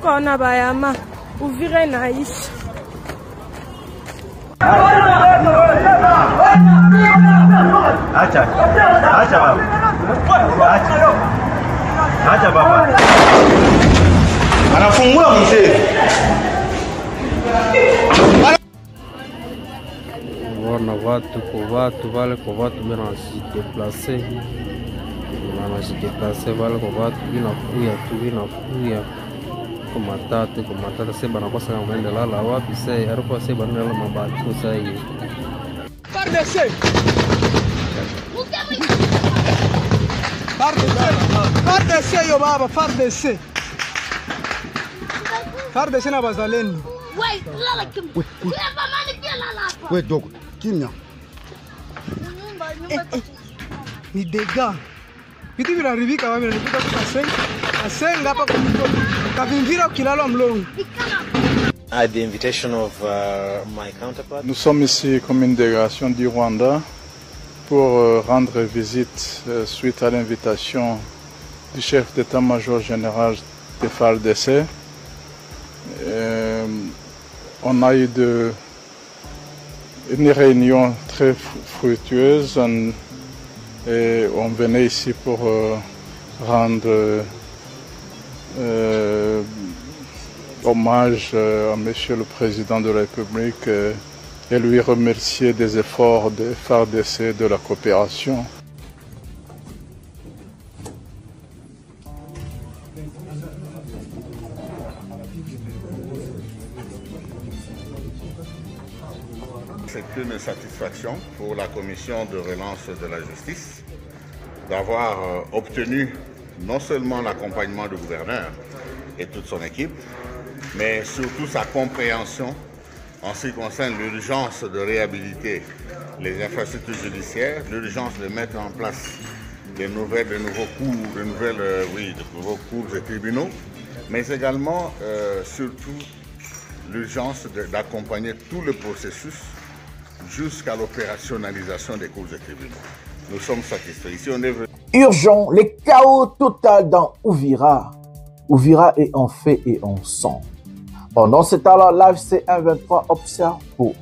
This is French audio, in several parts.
Tukaona bayama Uvira inaisha. Acha baba. Acha baba. Anafungua mzee. Wana watu kwa watu bila wanajideplace. Wanajideplace wale kwa watu vinakuya kumatata seba na kosa ngende lala wapi sai ariko seba na lala mabati ko sai FARDC yo baba FARDC na bazalendo we dogo kimya ni dega vitu vinaribika baba vinapita kwa asenga hapa kwa mtoto kavimvira kilalo mlongo. At the invitation of my counterpart. Nous sommes ici comme une délégation du Rwanda pour rendre visite suite à l'invitation du chef d'état-major général de FARDC. On a eu une réunion très fructueuse et on venait ici pour rendre hommage à Monsieur le Président de la République et lui remercier des efforts de FARDC de la coopération. C'est une satisfaction pour la commission de relance de la justice d'avoir obtenu non seulement l'accompagnement du gouverneur et toute son équipe, mais surtout sa compréhension en ce qui concerne l'urgence de réhabiliter les infrastructures judiciaires, l'urgence de mettre en place de nouveaux cours et tribunaux, mais également, surtout, l'urgence d'accompagner tout le processus jusqu'à l'opérationnalisation des cours et tribunaux. Nous sommes satisfaits. Ici, on est venu. Urgent, le chaos total dans Uvira. Uvira est en fait et en sang. Pendant ce temps-là, l'AFC 123 observe pour.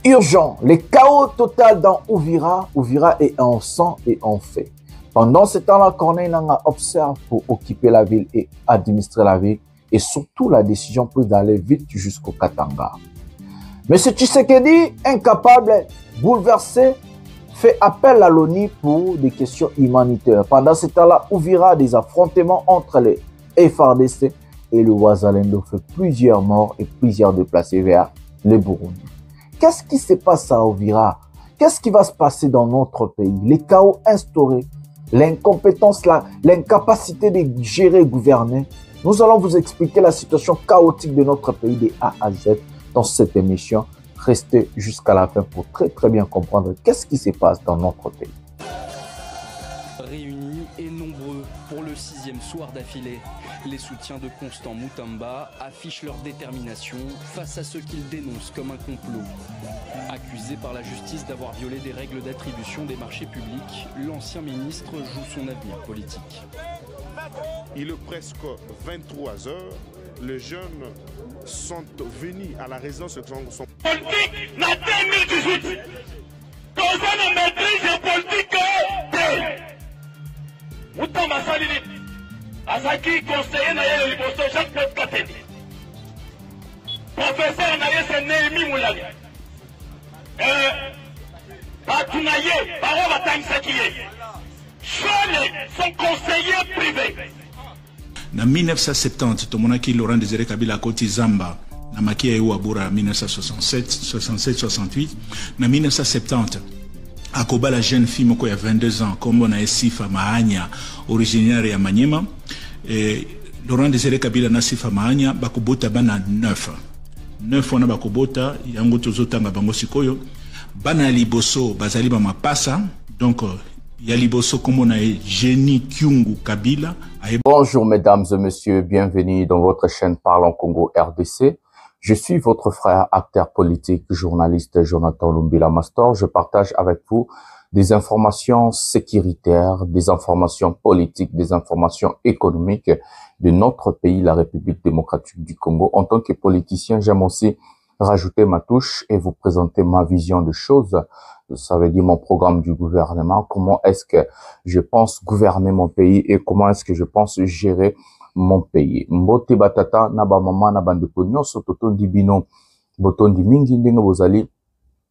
Urgent, le chaos total dans Uvira. Uvira est en sang et en fait. Pendant ce temps-là, Corneille Nangaa observe pour occuper la ville et administrer la ville. Et surtout la décision prise d'aller vite jusqu'au Katanga. Monsieur Tshisekedi, incapable, bouleversé, fait appel à l'ONU pour des questions humanitaires. Pendant ce temps-là, Uvira, des affrontements entre les FARDC et le Wazalendo fait plusieurs morts et plusieurs déplacés vers le Burundi. Qu'est-ce qui se passe à Uvira? Qu'est-ce qui va se passer dans notre pays? Les chaos instaurés, l'incompétence, l'incapacité de gérer et gouverner. Nous allons vous expliquer la situation chaotique de notre pays de A à Z dans cette émission. Restez jusqu'à la fin pour très bien comprendre qu'est-ce qui se passe dans notre pays. Réunis et nombreux pour le 6e soir d'affilée, les soutiens de Constant Mutamba affichent leur détermination face à ce qu'ils dénoncent comme un complot. Accusé par la justice d'avoir violé des règles d'attribution des marchés publics, l'ancien ministre joue son avenir politique. Il est presque 23 heures. Les jeunes sont venus à la résidence de son politique. En 2018, dans une maîtrise politique, Mutamba Salini, Azaki conseiller Naye Liboso Jacques Kateni, professeur Naye Néhémie Moulali, Batunaye, Baroba Tangisakiye, son conseiller privé. En 1970, tomonaki Laurent Désiré Kabila Koti Zamba, na makia eu abura 1967-68. En 1970, akoba la jeune fille moko ya 22 ans, comme on a Sifa Mahania, originaire ya Maniema. Laurent Désiré Kabila na Sifa Mahania, bakobota bana 9. 9 wana bakobota, yango tozotanga bango sikoyo. Bana liboso, bazali ba mapasa, donc Yaliboso Komona et Génie Kyungu Kabila. Bonjour mesdames et messieurs, bienvenue dans votre chaîne Parlons Congo RDC. Je suis votre frère, acteur politique, journaliste Jonathan Lumbila Mastor. Je partage avec vous des informations sécuritaires, des informations politiques, des informations économiques de notre pays, la République démocratique du Congo. En tant que politicien, j'aime aussi rajouter ma touche et vous présenter ma vision de choses. Ça veut dire mon programme du gouvernement, comment est-ce que je pense gouverner mon pays et comment est-ce que je pense gérer mon pays. Mbote batata na ba mama na bande nyonso totondi bino botondi mingi ndenge bozali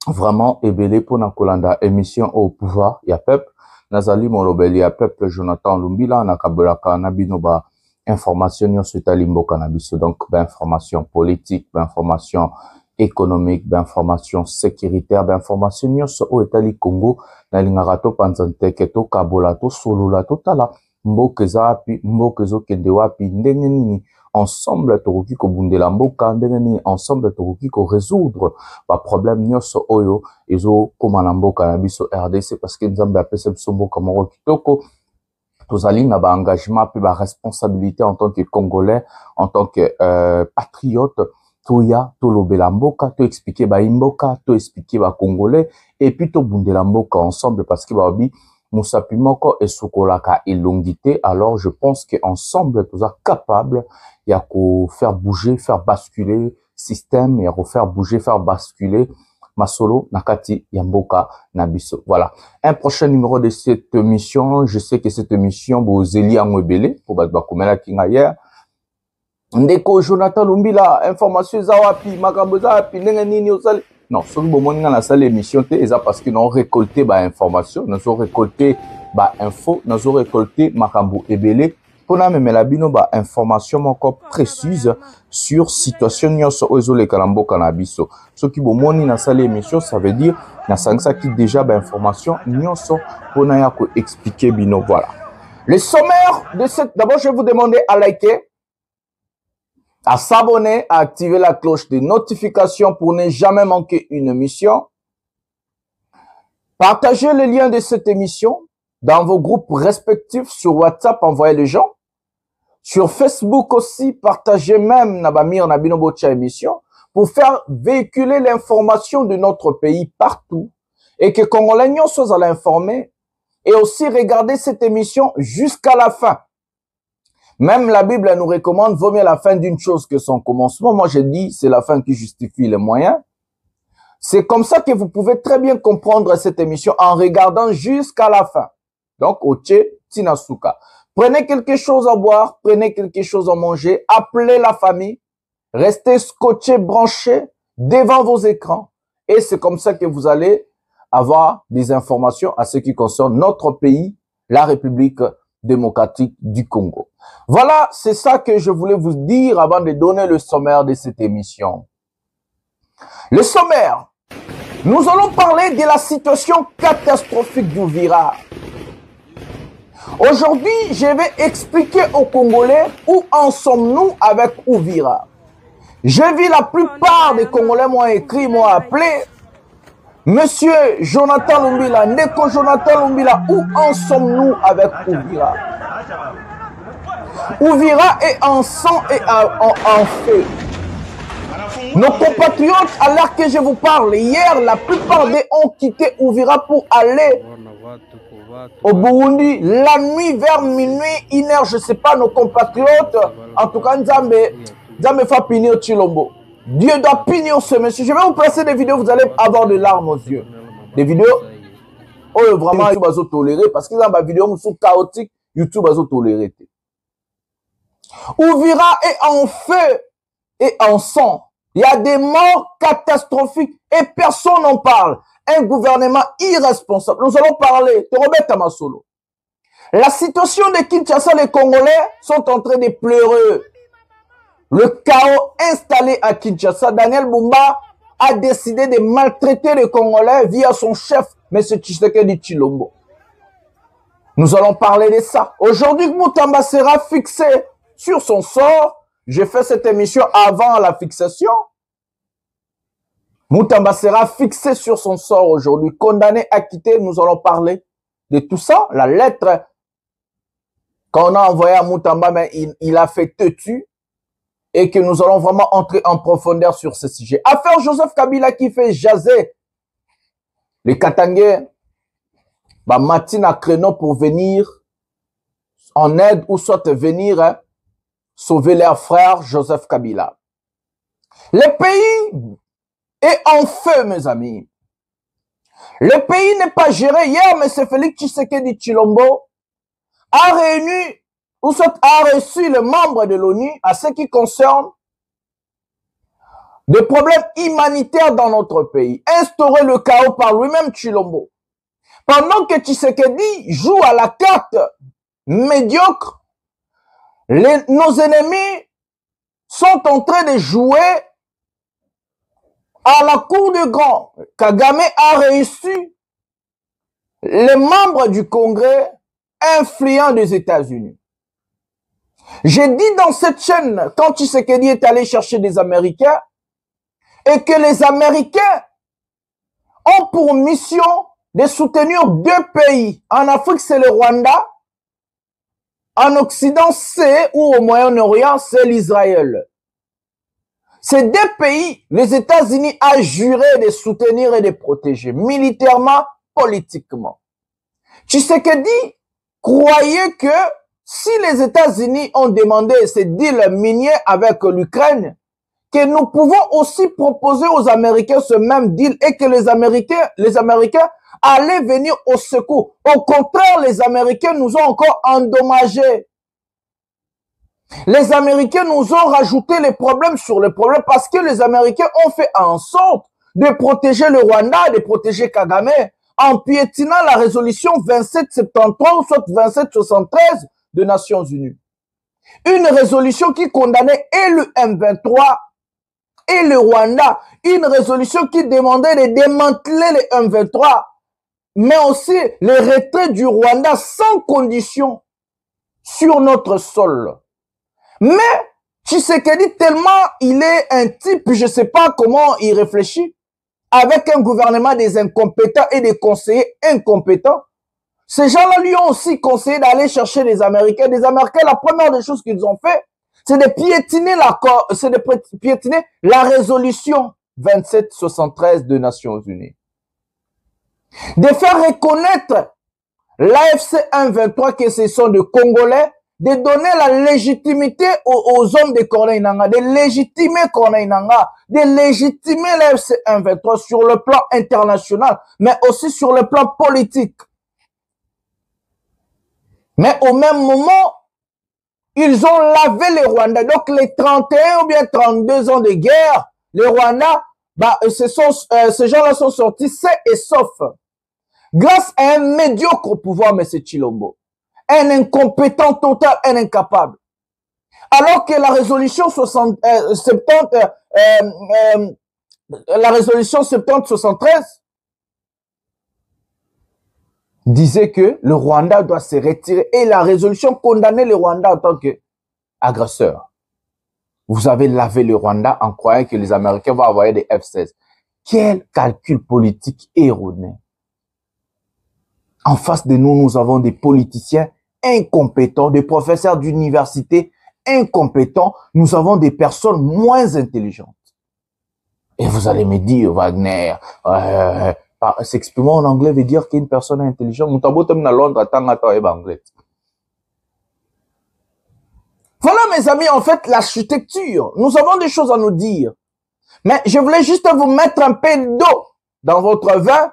vraiment ebele pona kolanda émission au pouvoir ya peuple nazali molobeli ya peuple Jonathan Lumbila na kabolaka na bino ba information nyonso etali mboka na biso, donc ba information politique, ba information économique, ba information sécuritaire, ba information nyonso o etali Congo na lingaka to panzanteke to kabola to solola to tala mboka eza wapi, mboka ezokende wapi, ndenge nini ensemble tokoki kobundela mboka, ndenge nini ensemble tokoki ko résoudre ba problème nyonso oyo ezokoma na mboka na biso RDC, parce que nzambe apesa biso mboka moko kitoko. Tozali na ba engagement pe ba responsabilité en tant que Congolais, en tant que patriote, toya tolobela mboka, to expliquer ba imboka, to expliquer ba Congolais et puis to bundela mboka ensemble, parce que babi musapi moko esukolaka elongité. Alors je pense que ensemble toza capable ya ko faire bouger, faire basculer système, ya ko faire bouger, faire basculer Masolo Nakati Yamboka Nabiso. Voilà. Un prochain numéro de cette émission. Je sais que cette émission, Bozeli Angwebele, pour Bakumela Kingayer. Ndeko Jonathan Lumbila, information Zawapi, Makamboza Zawapi, Nenganini Osali. Non, ce que vous avez dans la salle émission, c'est parce qu'ils ont récolté bah information, nous ont récolté bah info, nous ont récolté Makambo Ebele. Pour nous même la bino ba information encore précise sur situation nyonso ozole kalambo kanabiso. Ce qui bomoni na salle émission, ça veut dire na sangsa qui déjà ba information nyonso pour na ya ko expliquer bino. Voilà. Le sommaire de cette, d'abord je vais vous demander à liker, à s'abonner, à activer la cloche de notification pour ne jamais manquer une émission. Partagez le lien de cette émission dans vos groupes respectifs sur WhatsApp, envoyez les gens. Sur Facebook aussi, partagez même Nabamir Nabinobocha émission pour faire véhiculer l'information de notre pays partout et que Congolais soient à l'informer et aussi regarder cette émission jusqu'à la fin. Même la Bible nous recommande vaut mieux la fin d'une chose que son commencement. Moi, je dis c'est la fin qui justifie les moyens. C'est comme ça que vous pouvez très bien comprendre cette émission en regardant jusqu'à la fin. Donc, Oche Tinasuka. Prenez quelque chose à boire, prenez quelque chose à manger, appelez la famille, restez scotchés, branchés devant vos écrans. Et c'est comme ça que vous allez avoir des informations à ce qui concerne notre pays, la République démocratique du Congo. Voilà, c'est ça que je voulais vous dire avant de donner le sommaire de cette émission. Le sommaire, nous allons parler de la situation catastrophique d'Uvira. Aujourd'hui, je vais expliquer aux Congolais où en sommes-nous avec Uvira. J'ai vu la plupart des Congolais m'ont écrit, m'ont appelé. Monsieur Jonathan Lumbila, Ndeko Jonathan Lumbila, où en sommes-nous avec Uvira? Uvira est en sang et en feu. Nos compatriotes, à l'heure que je vous parle, hier, la plupart d'eux ont quitté Uvira pour aller au Burundi, la nuit vers minuit, 1h, je ne sais pas, nos compatriotes, en tout cas, Nzambe fa punir Chilombo. Dieu doit punir ce monsieur. Je vais vous placer des vidéos, vous allez avoir des larmes aux yeux. Des vidéos, oh, vraiment, YouTube va tolérer, parce qu'ils ont des vidéos sont chaotiques, YouTube va tolérer. Uvira est en feu et en sang. Il y a des morts catastrophiques et personne n'en parle. Un gouvernement irresponsable. Nous allons parler de Robert Tamasolo. La situation de Kinshasa, les Congolais sont en train de pleurer. Le chaos installé à Kinshasa, Daniel Bumba a décidé de maltraiter les Congolais via son chef, M. Tshisekedi Tshilombo. Nous allons parler de ça. Aujourd'hui, Moutamba sera fixé sur son sort. J'ai fait cette émission avant la fixation. Moutamba sera fixé sur son sort aujourd'hui, condamné à quitter. Nous allons parler de tout ça. La lettre qu'on a envoyée à Moutamba, mais il a fait têtu et que nous allons vraiment entrer en profondeur sur ce sujet. Affaire Joseph Kabila qui fait jaser les Katangais bah, matin à créneau pour venir en aide ou soit venir sauver leur frère Joseph Kabila. Le pays est en feu, mes amis. Le pays n'est pas géré. Hier, M. Félix Tshisekedi Tshilombo a réuni ou soit a reçu les membres de l'ONU à ce qui concerne des problèmes humanitaires dans notre pays. Instaurer le chaos par lui-même Tshilombo. Pendant que Tshisekedi joue à la carte médiocre, nos ennemis sont en train de jouer à la cour de grand. Kagame a reçu les membres du Congrès influents des États-Unis. J'ai dit dans cette chaîne, quand Tshisekedi est allé chercher des Américains, et que les Américains ont pour mission de soutenir deux pays. En Afrique, c'est le Rwanda. En Occident, c'est, ou au Moyen-Orient, c'est l'Israël. Ces deux pays, les États-Unis ont juré de soutenir et de protéger, militairement, politiquement. Tshisekedi croyait que si les États-Unis ont demandé ces deals miniers avec l'Ukraine, que nous pouvons aussi proposer aux Américains ce même deal et que les Américains allaient venir au secours. Au contraire, les Américains nous ont encore endommagés. Les Américains nous ont rajouté les problèmes sur les problèmes parce que les Américains ont fait en sorte de protéger le Rwanda, de protéger Kagame en piétinant la résolution 2773 ou soit 2773 des Nations Unies. Une résolution qui condamnait et le M23 et le Rwanda. Une résolution qui demandait de démanteler les M23, mais aussi le retrait du Rwanda sans condition sur notre sol. Mais Tshisekedi, tellement il est un type, je ne sais pas comment il réfléchit, avec un gouvernement des incompétents et des conseillers incompétents. Ces gens-là lui ont aussi conseillé d'aller chercher les Américains. Les Américains, la première des choses qu'ils ont fait, c'est de piétiner la résolution 2773 des Nations Unies. De faire reconnaître l'AFC 123 que ce sont des Congolais, de donner la légitimité aux hommes de Corneille Nangaa, de légitimer Corneille Nangaa, de légitimer l'AFC 123 sur le plan international, mais aussi sur le plan politique. Mais au même moment, ils ont lavé les Rwandais. Donc, les 31 ou bien 32 ans de guerre, les Rwandais, bah, ces gens-là sont sortis sains et saufs. Grâce à un médiocre pouvoir, M. Tshilombo. Un incompétent total, un incapable. Alors que la résolution la résolution 70-73 disait que le Rwanda doit se retirer et la résolution condamnait le Rwanda en tant qu'agresseur. Vous avez lavé le Rwanda en croyant que les Américains vont envoyer des F-16. Quel calcul politique erroné. En face de nous, nous avons des politiciens incompétents, des professeurs d'université incompétents. Nous avons des personnes moins intelligentes. Et vous allez me dire, Wagner, s'exprimer en anglais veut dire qu'une personne est intelligente. Voilà, mes amis, en fait, l'architecture. Nous avons des choses à nous dire. Mais je voulais juste vous mettre un peu d'eau dans votre vin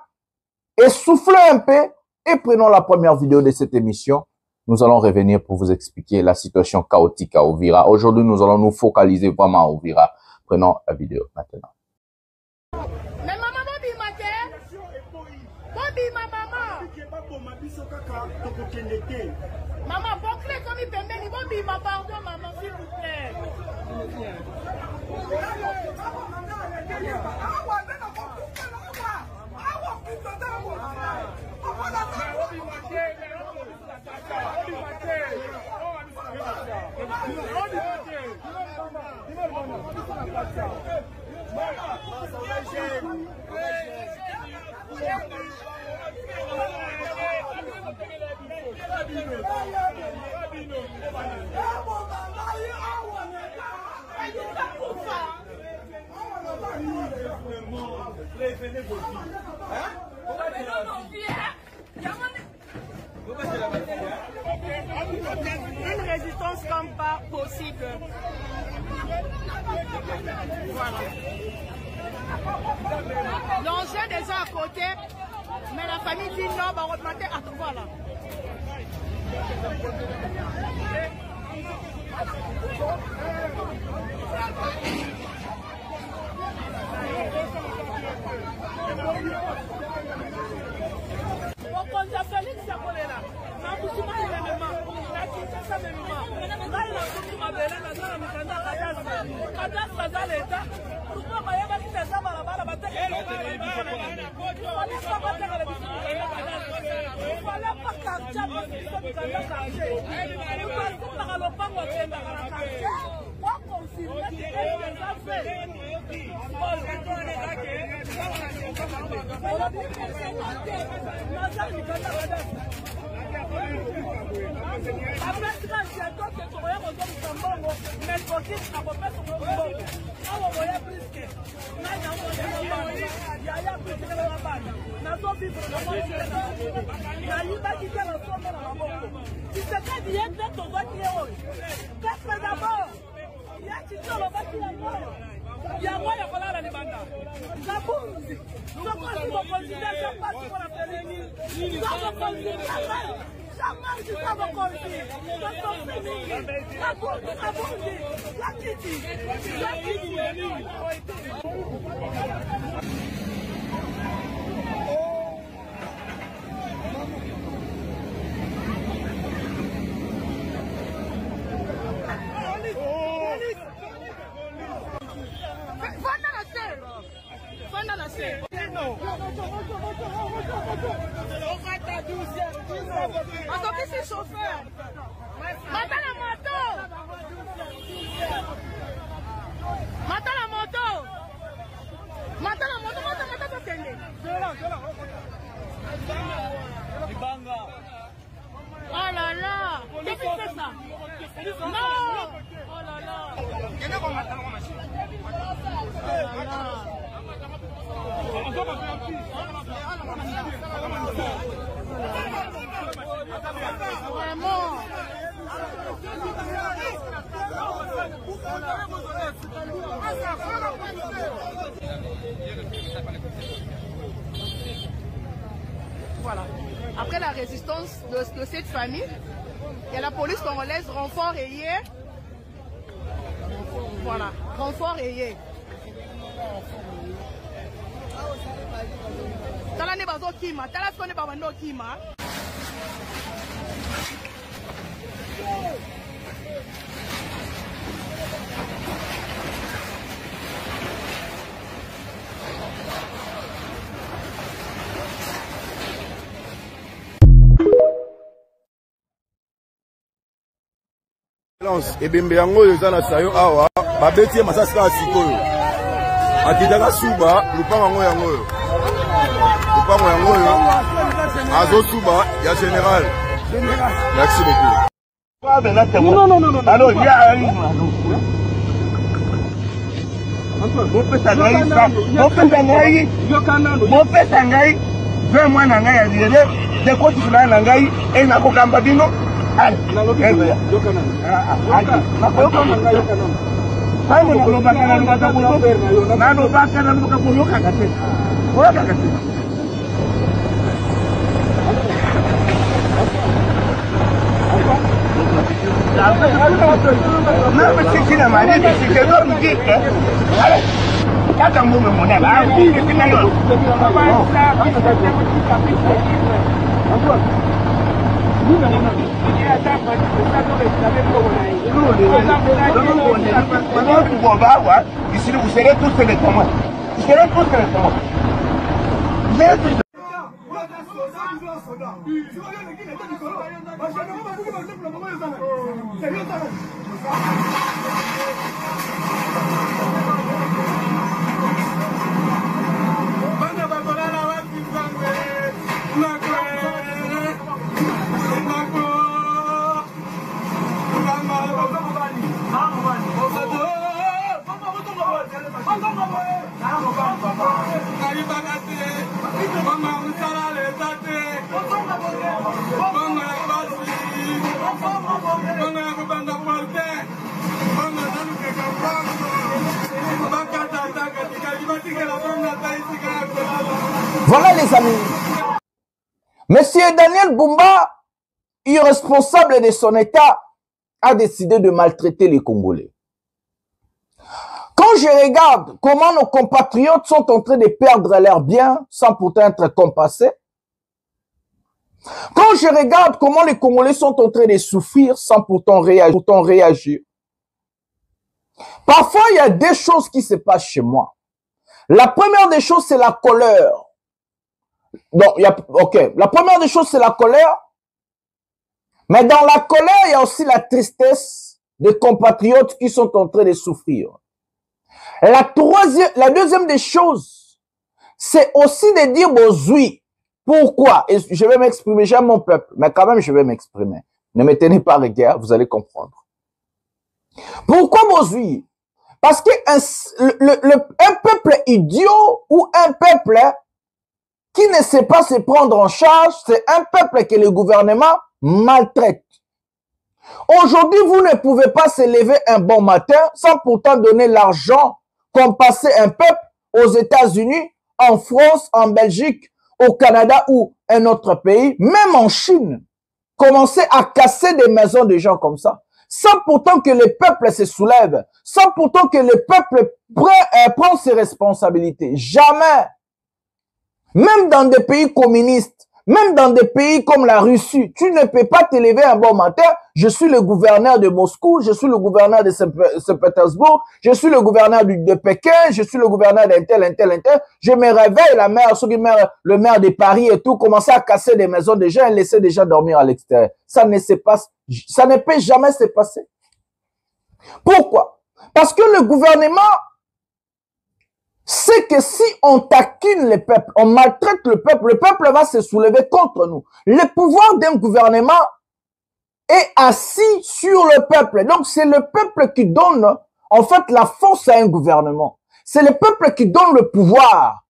et souffler un peu. Et prenons la première vidéo de cette émission. Nous allons revenir pour vous expliquer la situation chaotique à Uvira. Aujourd'hui, nous allons nous focaliser vraiment à Uvira. Prenons la vidéo maintenant. Mais maman, maman, bouclez comme il peut mener, pardon, maman, s'il vous plaît. pense comme pas possible. Voilà. L'enjeu est déjà à côté, mais la famille dit non, va augmenter à tout. Voilà. Oh là là, qu'est-ce que c'est ça? Non. Oh là là. Vraiment. Voilà. Après la résistance de cette famille, il y a la police congolaise, renfort ayé. Voilà, renfort ayé. Tala ne bazo kima, tala ce qu'on est pas maintenant kima. ebembe yango oyo eza na sayo awa babeti ye masasi kaka sikoyo akitaka suba lupango yango oyo azosuba ya général. Merci beaucoup. Non. Alors il y a Mopesangai, 20 mois na ngai ya dire, de koti kuna na ngai e na kokamba bino. Allez, ici vous serez tous les témoins. Vous serez tous les témoins. Banga Voilà les amis. Monsieur Daniel Bumba, irresponsable de son état, a décidé de maltraiter les Congolais. Quand je regarde comment nos compatriotes sont en train de perdre leurs biens sans pourtant être compassés, quand je regarde comment les Congolais sont en train de souffrir sans pourtant réagir, parfois il y a des choses qui se passent chez moi. La première des choses, c'est la colère. Donc, la première des choses, c'est la colère. Mais dans la colère, il y a aussi la tristesse des compatriotes qui sont en train de souffrir. La deuxième des choses, c'est aussi de dire bozui. Pourquoi? Et je vais m'exprimer, j'aime mon peuple, mais quand même je vais m'exprimer. Ne me tenez pas rigueur, vous allez comprendre. Pourquoi bozui? Parce que un peuple idiot ou un peuple qui ne sait pas se prendre en charge, c'est un peuple que le gouvernement maltraite. Aujourd'hui, vous ne pouvez pas se lever un bon matin sans pourtant donner l'argent comme passer un peuple aux États-Unis, en France, en Belgique, au Canada ou un autre pays, même en Chine. Commencer à casser des maisons de gens comme ça, sans pourtant que le peuple se soulève, sans pourtant que le peuple prend ses responsabilités. Jamais. Même dans des pays communistes, même dans des pays comme la Russie, tu ne peux pas te lever un bon matin. Je suis le gouverneur de Moscou, je suis le gouverneur de Saint-Pétersbourg, je suis le gouverneur de Pékin, je suis le gouverneur d'un tel. Je me réveille, le maire de Paris et tout, commencer à casser des maisons des gens et laisser des gens dormir à l'extérieur. Ça ne peut jamais se passer. Pourquoi? Parce que le gouvernement c'est que si on taquine le peuple, on maltraite le peuple va se soulever contre nous. Le pouvoir d'un gouvernement est assis sur le peuple. Donc, c'est le peuple qui donne, en fait, la force à un gouvernement. C'est le peuple qui donne le pouvoir.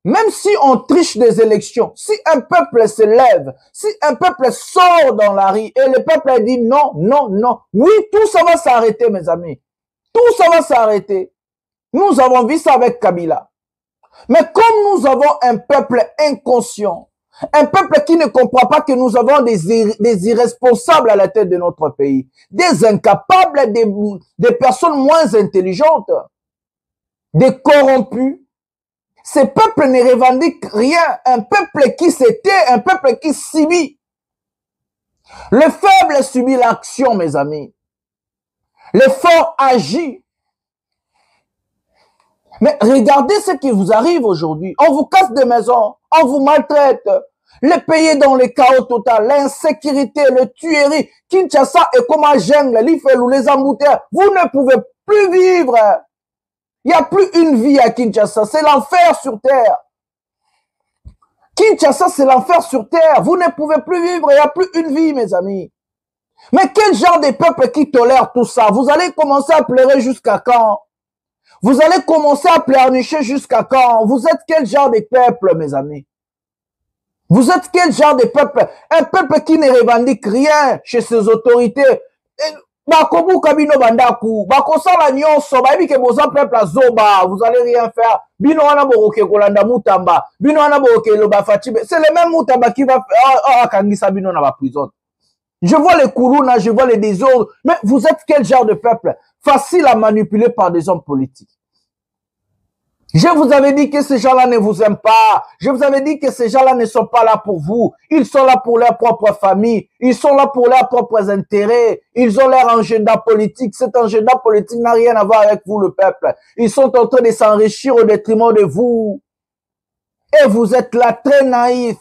Même si on triche des élections, si un peuple se lève, si un peuple sort dans la rue et le peuple dit non, non, non, oui, tout ça va s'arrêter, mes amis. Tout ça va s'arrêter. Nous avons vu ça avec Kabila. Mais comme nous avons un peuple inconscient, un peuple qui ne comprend pas que nous avons des irresponsables à la tête de notre pays, des incapables, des personnes moins intelligentes, des corrompus, ces peuples ne revendiquent rien. Un peuple qui se tait, un peuple qui subit. Le faible subit l'action, mes amis. Le fort agit. Mais regardez ce qui vous arrive aujourd'hui. On vous casse des maisons, on vous maltraite. Le pays est dans le chaos total, l'insécurité, le tuerie. Kinshasa est comme un jungle, l'Ifel ou les embouteillages. Vous ne pouvez plus vivre. Il n'y a plus une vie à Kinshasa. C'est l'enfer sur terre. Kinshasa, c'est l'enfer sur terre. Vous ne pouvez plus vivre. Il n'y a plus une vie, mes amis. Mais quel genre de peuple qui tolère tout ça? Vous allez commencer à pleurer jusqu'à quand? Vous allez commencer à pleurnicher jusqu'à quand? Vous êtes quel genre de peuple, mes amis? Vous êtes quel genre de peuple? Un peuple qui ne revendique rien chez ses autorités. Bakobu kabino bandaku, bakosala nyonso, bayebi ke boza peuple azoba, vous allez rien faire. Bino wana boroke kolanda mutamba, bino wana boroke loba fatibe. C'est le même mutamba qui va faire akangisa bino na ba prison. Je vois les kourouna, je vois les désordres. Mais vous êtes quel genre de peuple? Facile à manipuler par des hommes politiques. Je vous avais dit que ces gens-là ne vous aiment pas. Je vous avais dit que ces gens-là ne sont pas là pour vous. Ils sont là pour leur propre famille. Ils sont là pour leurs propres intérêts. Ils ont leur agenda politique. Cet agenda politique n'a rien à voir avec vous, le peuple. Ils sont en train de s'enrichir au détriment de vous. Et vous êtes là très naïfs.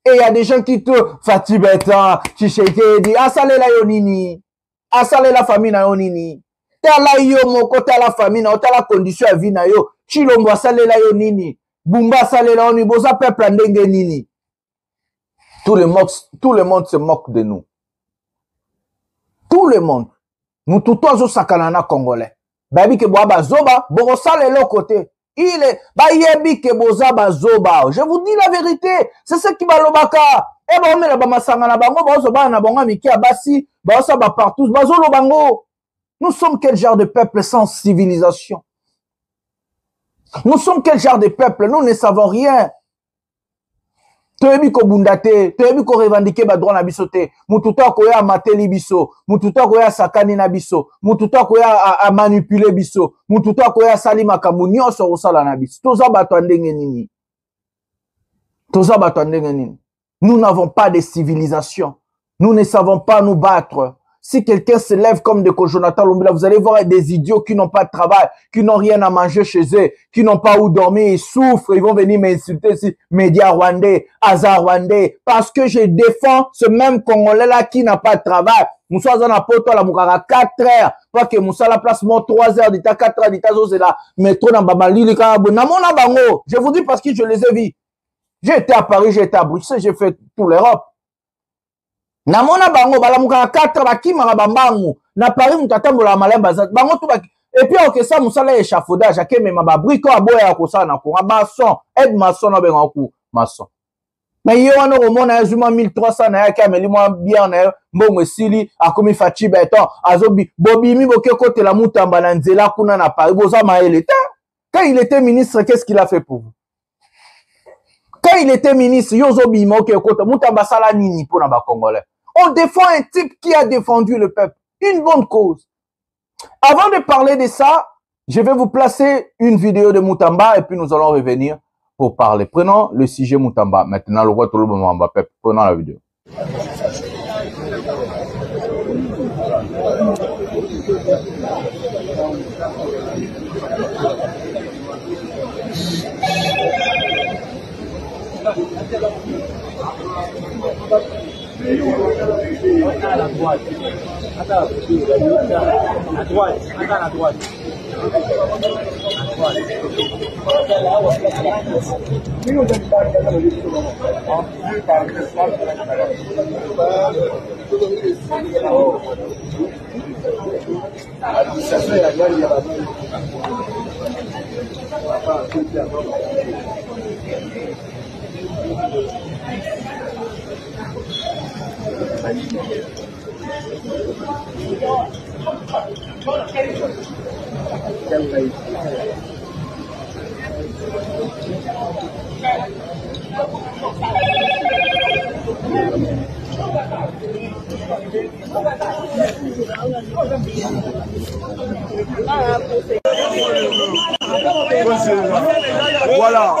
Et il y a des gens qui te fatibeta, Tshisekedi, asale la yonini, asale la famille na yonini, tala yo moko tala famille na tala condition ya vie na yo, Chilombo asale la yonini, Bumba asale la yonini, boza peuple ndenge nini. Tout le monde se moque de nous. Tout le monde. Nous tout ozo sakanana congolais. Babi ke boa bazoba, borosale lo côté. Il est bayebi ke boza bazoba. Je vous dis la vérité, c'est ce qui balobaka. Et ba omela ba masanga na bango bazo ba na bango miki abasi, bazo ba partout, bazo lo bango. Nous sommes quel genre de peuple sans civilisation? Nous sommes quel genre de peuple? Nous ne savons rien. toyebi ko bundate, toyebi ko revendiquer ba droit na biso te. Mututo akoya amateli biso, mututo akoya sakani na biso, mututo akoya a manipuler biso, mututo akoya sali makambo nyonso osala na biso. Toza bato ndenge nini? Toza bato ndenge nini? Nous n'avons pas de civilisation. Nous ne savons pas nous battre. Si quelqu'un se lève comme de Jonathan Lombila, vous allez voir des idiots qui n'ont pas de travail, qui n'ont rien à manger chez eux, qui n'ont pas où dormir, ils souffrent, ils vont venir m'insulter ici, médias rwandais, hasard rwandais, parce que je défends ce même Congolais-là qui n'a pas de travail. Moussa Zana Poto, la Moukara, 4 heures, pas que Moussa la place, moi 3 heures, d'État, 4 heures, d'État, c'est là, métro, dans Babali, les Karabou, Namona Bango, je vous dis parce que je les ai vus. J'ai été à Paris, j'ai été à Bruxelles, j'ai fait toute l'Europe. Namona bango balamuka 4 bakima bambangu na Paris mutatambola malemba bango tout et puis ok ça musala échafaudage akeme ma brico aboya ko sana ko maçon aide maçon na benga ku maçon mais yo wana romona azuma 1300 na yake ameli moi bien na mbongo sili akomi fachi beton azobi bobimi boke kote la mutamba na nzela kuna na Paris boza maele ta quand il était ministre qu'est-ce qu'il a fait pour vous? Quand il était ministre yozo bima ok kote mutamba sala nini pour na ba Congolais? On défend un type qui a défendu le peuple. Une bonne cause. Avant de parler de ça, je vais vous placer une vidéo de Moutamba et puis nous allons revenir pour parler. Prenons le sujet Moutamba. Maintenant, le roi Tolobo Mamba. Prenons la vidéo. À la droite. Attends, à droite. Attends, à droite. Voilà.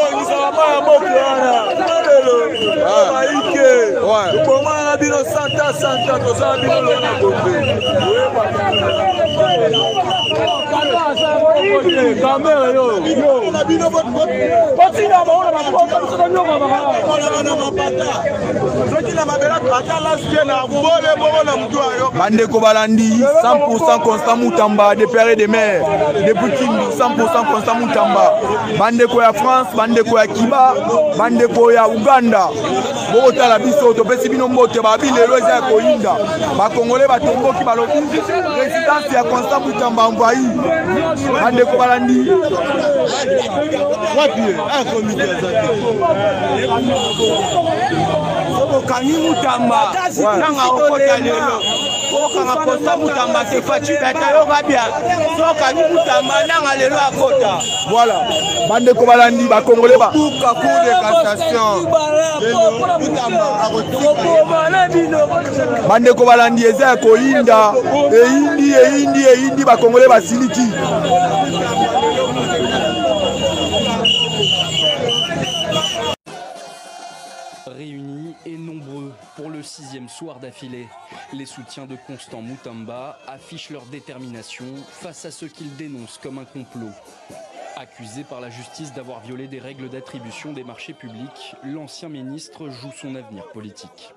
Bandeko Balandi, 100% Constant Moutamba, des pères et des mères, depuis Kindu, 100% Constant Moutamba. Bandeko ya France, bandeko ya Kiba, bandeko ya Uganda. Bota la biso, to pesi bino mbote, babi lelo eza ya koinda. Ba Congolais batombo ki balobi, résidence ya Constant Moutamba envahi. Bandeko Balandi. Wapi, comité Kangi Moutamba, nanga okota lelo. Okanga Constant Moutamba te fachi beta yo babia. So Kangi Moutamba nanga lelo akota. Voilà. Bandeko Balandi ba Congolais ba. Tuka cour de cassation. Bandeko Balandi eza koinda. Eindi ba Congolais ba siliki. Réunis et nombreux pour le 6e soir d'affilée, les soutiens de Constant Moutamba affichent leur détermination face à ceux qu'ils dénoncent comme un complot. Accusé par la justice d'avoir violé des règles d'attribution des marchés publics, l'ancien ministre joue son avenir politique.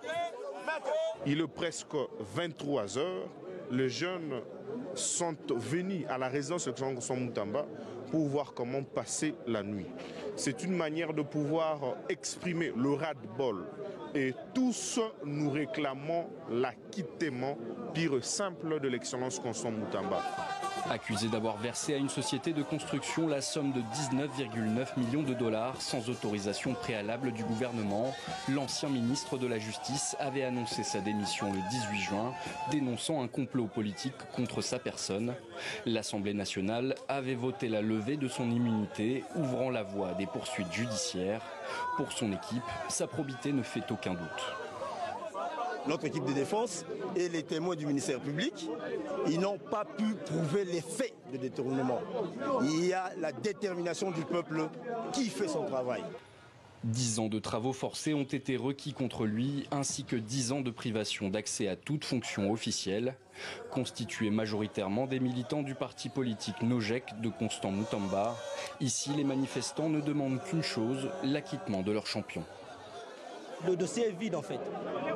Il est presque 23 heures. Les jeunes sont venus à la résidence de Constant Moutamba pour voir comment passer la nuit. C'est une manière de pouvoir exprimer le ras-le-bol. Et tous nous réclamons l'acquittement pire et simple de l'excellence Constant Moutamba. Accusé d'avoir versé à une société de construction la somme de 19,9 millions de dollars sans autorisation préalable du gouvernement, l'ancien ministre de la Justice avait annoncé sa démission le 18 juin, dénonçant un complot politique contre sa personne. L'Assemblée nationale avait voté la levée de son immunité, ouvrant la voie à des poursuites judiciaires. Pour son équipe, sa probité ne fait aucun doute. Notre équipe de défense et les témoins du ministère public, ils n'ont pas pu prouver les faits de détournement. Il y a la détermination du peuple qui fait son travail. 10 ans de travaux forcés ont été requis contre lui, ainsi que 10 ans de privation d'accès à toute fonction officielle. Constitués majoritairement des militants du parti politique Nojek de Constant Mutamba, ici les manifestants ne demandent qu'une chose, l'acquittement de leur champion. Le dossier est vide en fait.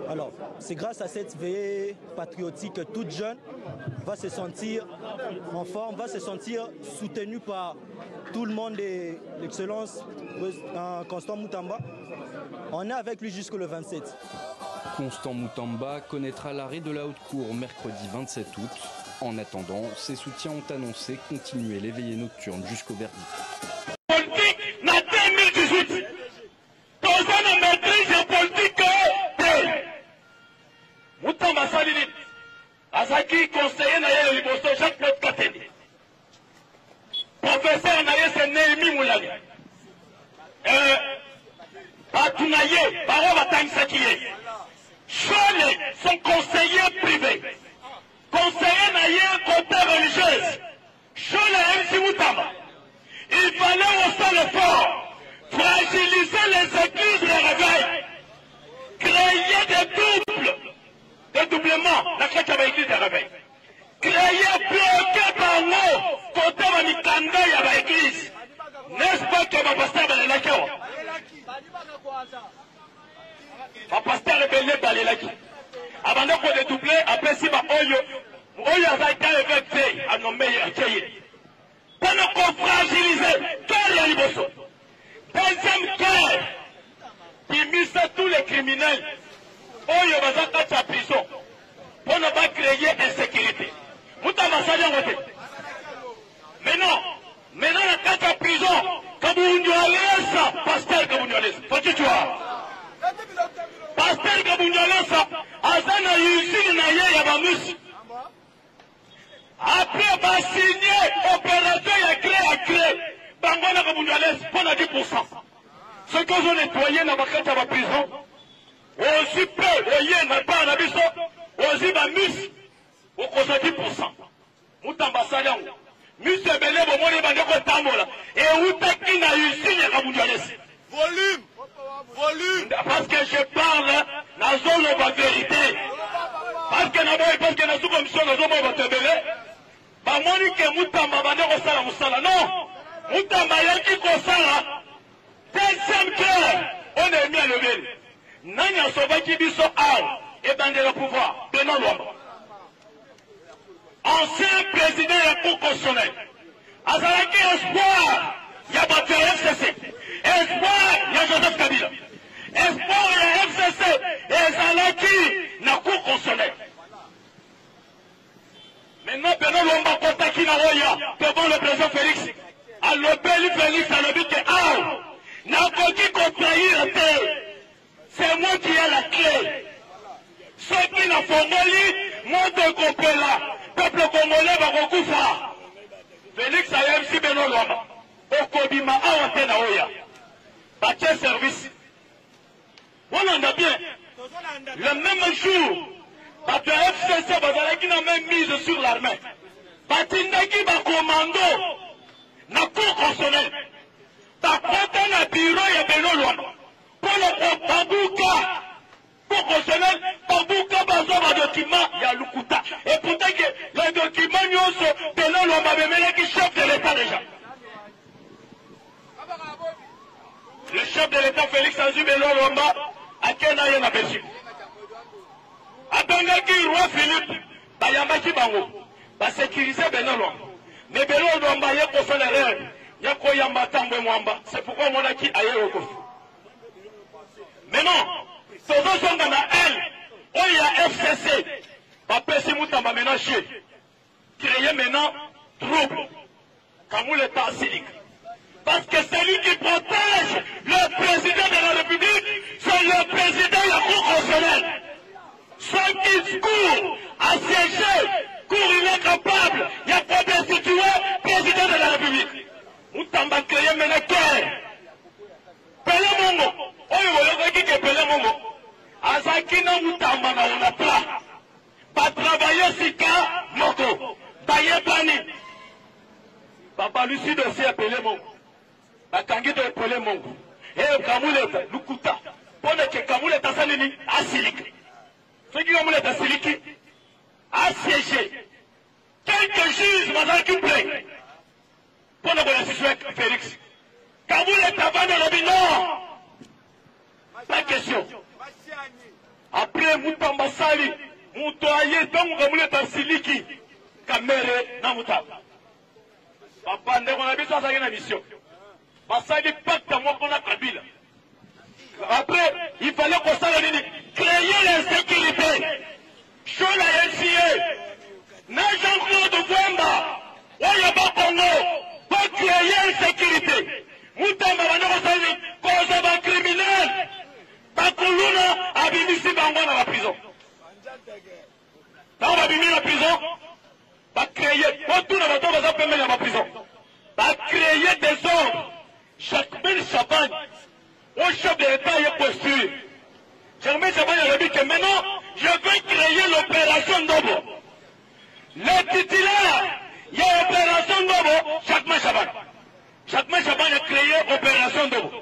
Alors, c'est grâce à cette veillée patriotique toute jeune, va se sentir en forme, va se sentir soutenu par tout le monde de l'excellence Constant Mutamba. On est avec lui jusqu'au 27. Constant Mutamba connaîtra l'arrêt de la haute cour mercredi 27 août. En attendant, ses soutiens ont annoncé continuer les veillées nocturnes jusqu'au verdict. Politique na 2018. Tozana maîtrise ya politique te. Mutamba salini. Azaki conseiller na yele liboso Jacques Katende. Professeur na yese Néhémie Moulali. Batunaye, baro batangisaki ye. Chole, son conseiller privé. Conseiller na ye côté religieuse. Chole MC Mutamba. Il fallait aussi le fort. Fragiliser les églises de réveil, créer des doublements, la fête de l'église de réveil, créer bloquer par nous, côté de Mikanda et l'église. N'est-ce pas que ma pasteur est là? Ma pasteur est belé balelaki. Avant de dédoubler, après si ma oyo a été éveillé à nommer Tchaye. Pour nous fragiliser, quel est le deuxième guerre qui mise tous les criminels oyo bazaka cha prison pour ne pas créer insécurité. Mutamba sali maintenant la carte à prison Kabundualesa, pasteur Kabundualesa, faut-tu vois? Pasteur Kabundualesa, azana yusini na ye ya bamusi. Après va signer opération ya clé à clé. Bangona Kabundualesa pour 10%. Ce que vous nettoyez dans la prison, aussi peu, voyez, n'a pas un abisso, aussi bamus, au cause 10%. Mutamba Saliang, Monsieur Belé, au moins les bandits Tamola, et où t'as qui n'a eu signe Kabundualesa. Volume. Parce que je parle, la zone de la vérité. Parce que la sous-commission, la zone de la vérité. Bah, moi, que Mutamba bandit Rosala Moussala, non. Mutamba yaki kosala deuxième guerre on est mis à lever nani a sauvé qui biso ar et bandé le pouvoir de non l'homme ancien président de la Cour constitutionnelle azalaki espoir ya battu à FCC espoir ya Joseph Kabila espoir ya FCC ezalaki na Cour constitutionnelle. Maintenant Benoît Lomba Kotaki na Roya devant le président Félix. Alors Félix a le but que n'a pas qui contraire c'est moi qui ai la clé. Ceux qui n'ont pas moi de couper là, peuple congolais va recouvrir. Félix a eu si Benoît Lomba. Au Kobima a ôté na Oya. Bâtir service. On en a bien. Le même jour, parce que FCC qui n'a même mise sur l'armée. Batindaki va commando. Na Cour constitutionnelle, ta porte na bureau ya Benoît Lomba. Pour le Babouka, Cour constitutionnelle, Babouka bazo ba document ya Lukuta. Et pourtant que les documents nyonso Benoît Lomba bemele qui chef de l'État déjà. Le chef de l'État Félix Anzu Benoît Lomba a Kenya ya na Belgique. Abengaki roi Philippe, bayambaki bango, ba sécuriser Benoît Lomba. Mais Benoît Lomba y'a qu'on fait l'erreur. Y'a qu'on y a matambe mwamba. C'est pourquoi on a qui aille au coffre. Mais non, ce sont dans la haine. On y a FCC. Après, c'est Mutamba maintenant chier. Créer maintenant trouble. Kamoul est asilique. Parce que celui qui protège le président de la République, c'est le président de la Cour constitutionnelle. Ceux qui courent à siéger, courent incapable, il n'y a pas destitué président de la République. Moutamba créé Ménéker. Pelé Mongo. Oyo voyez qui est Pelé Mongo. Azakina Moutamba na on a plat. Pas travailler Sika Moko. Baye Bani. Papa Lucide aussi appelé Mongo. Bakangi de Pelé Mongo. Et Kamouleta, Lukuta. Pendant que Kamouleta Salini, Asiliki. Ceux qui ont été Asiliki, assiégé. Quelques juges m'ont occupé. Pendant que la situation Félix. Kamouleta va dans le bilan. Pas question. Après Moutamba Sali, Moutoye, donc Kamouleta Siliki, Kamere, Namutaba. Papa, on a besoin de sa mission. Basali pacte à moi qu'on a Kabila. Après, il fallait qu'on s'en créer l'insécurité. Je la SIE. Jean-Claude Bouemba. Oyaba Congo. Pour créer l'insécurité. Moutamba Vanokosali. Cause d'un criminel. Takuluna a bimisi Bango dans la prison. Quand on va bimir la prison, va créer. Pour tout le monde, on va faire la prison. Va créer des ordres. Jacques-Mel Chaban, au chef de l'État, est postulé. Jacques-Mel Chaban a dit que maintenant, je vais créer l'opération Dobo. Le titulaire, il y a opération Dobo, Jacques-Mel Chaban. Jacques-Mel Chaban a créé opération Dobo.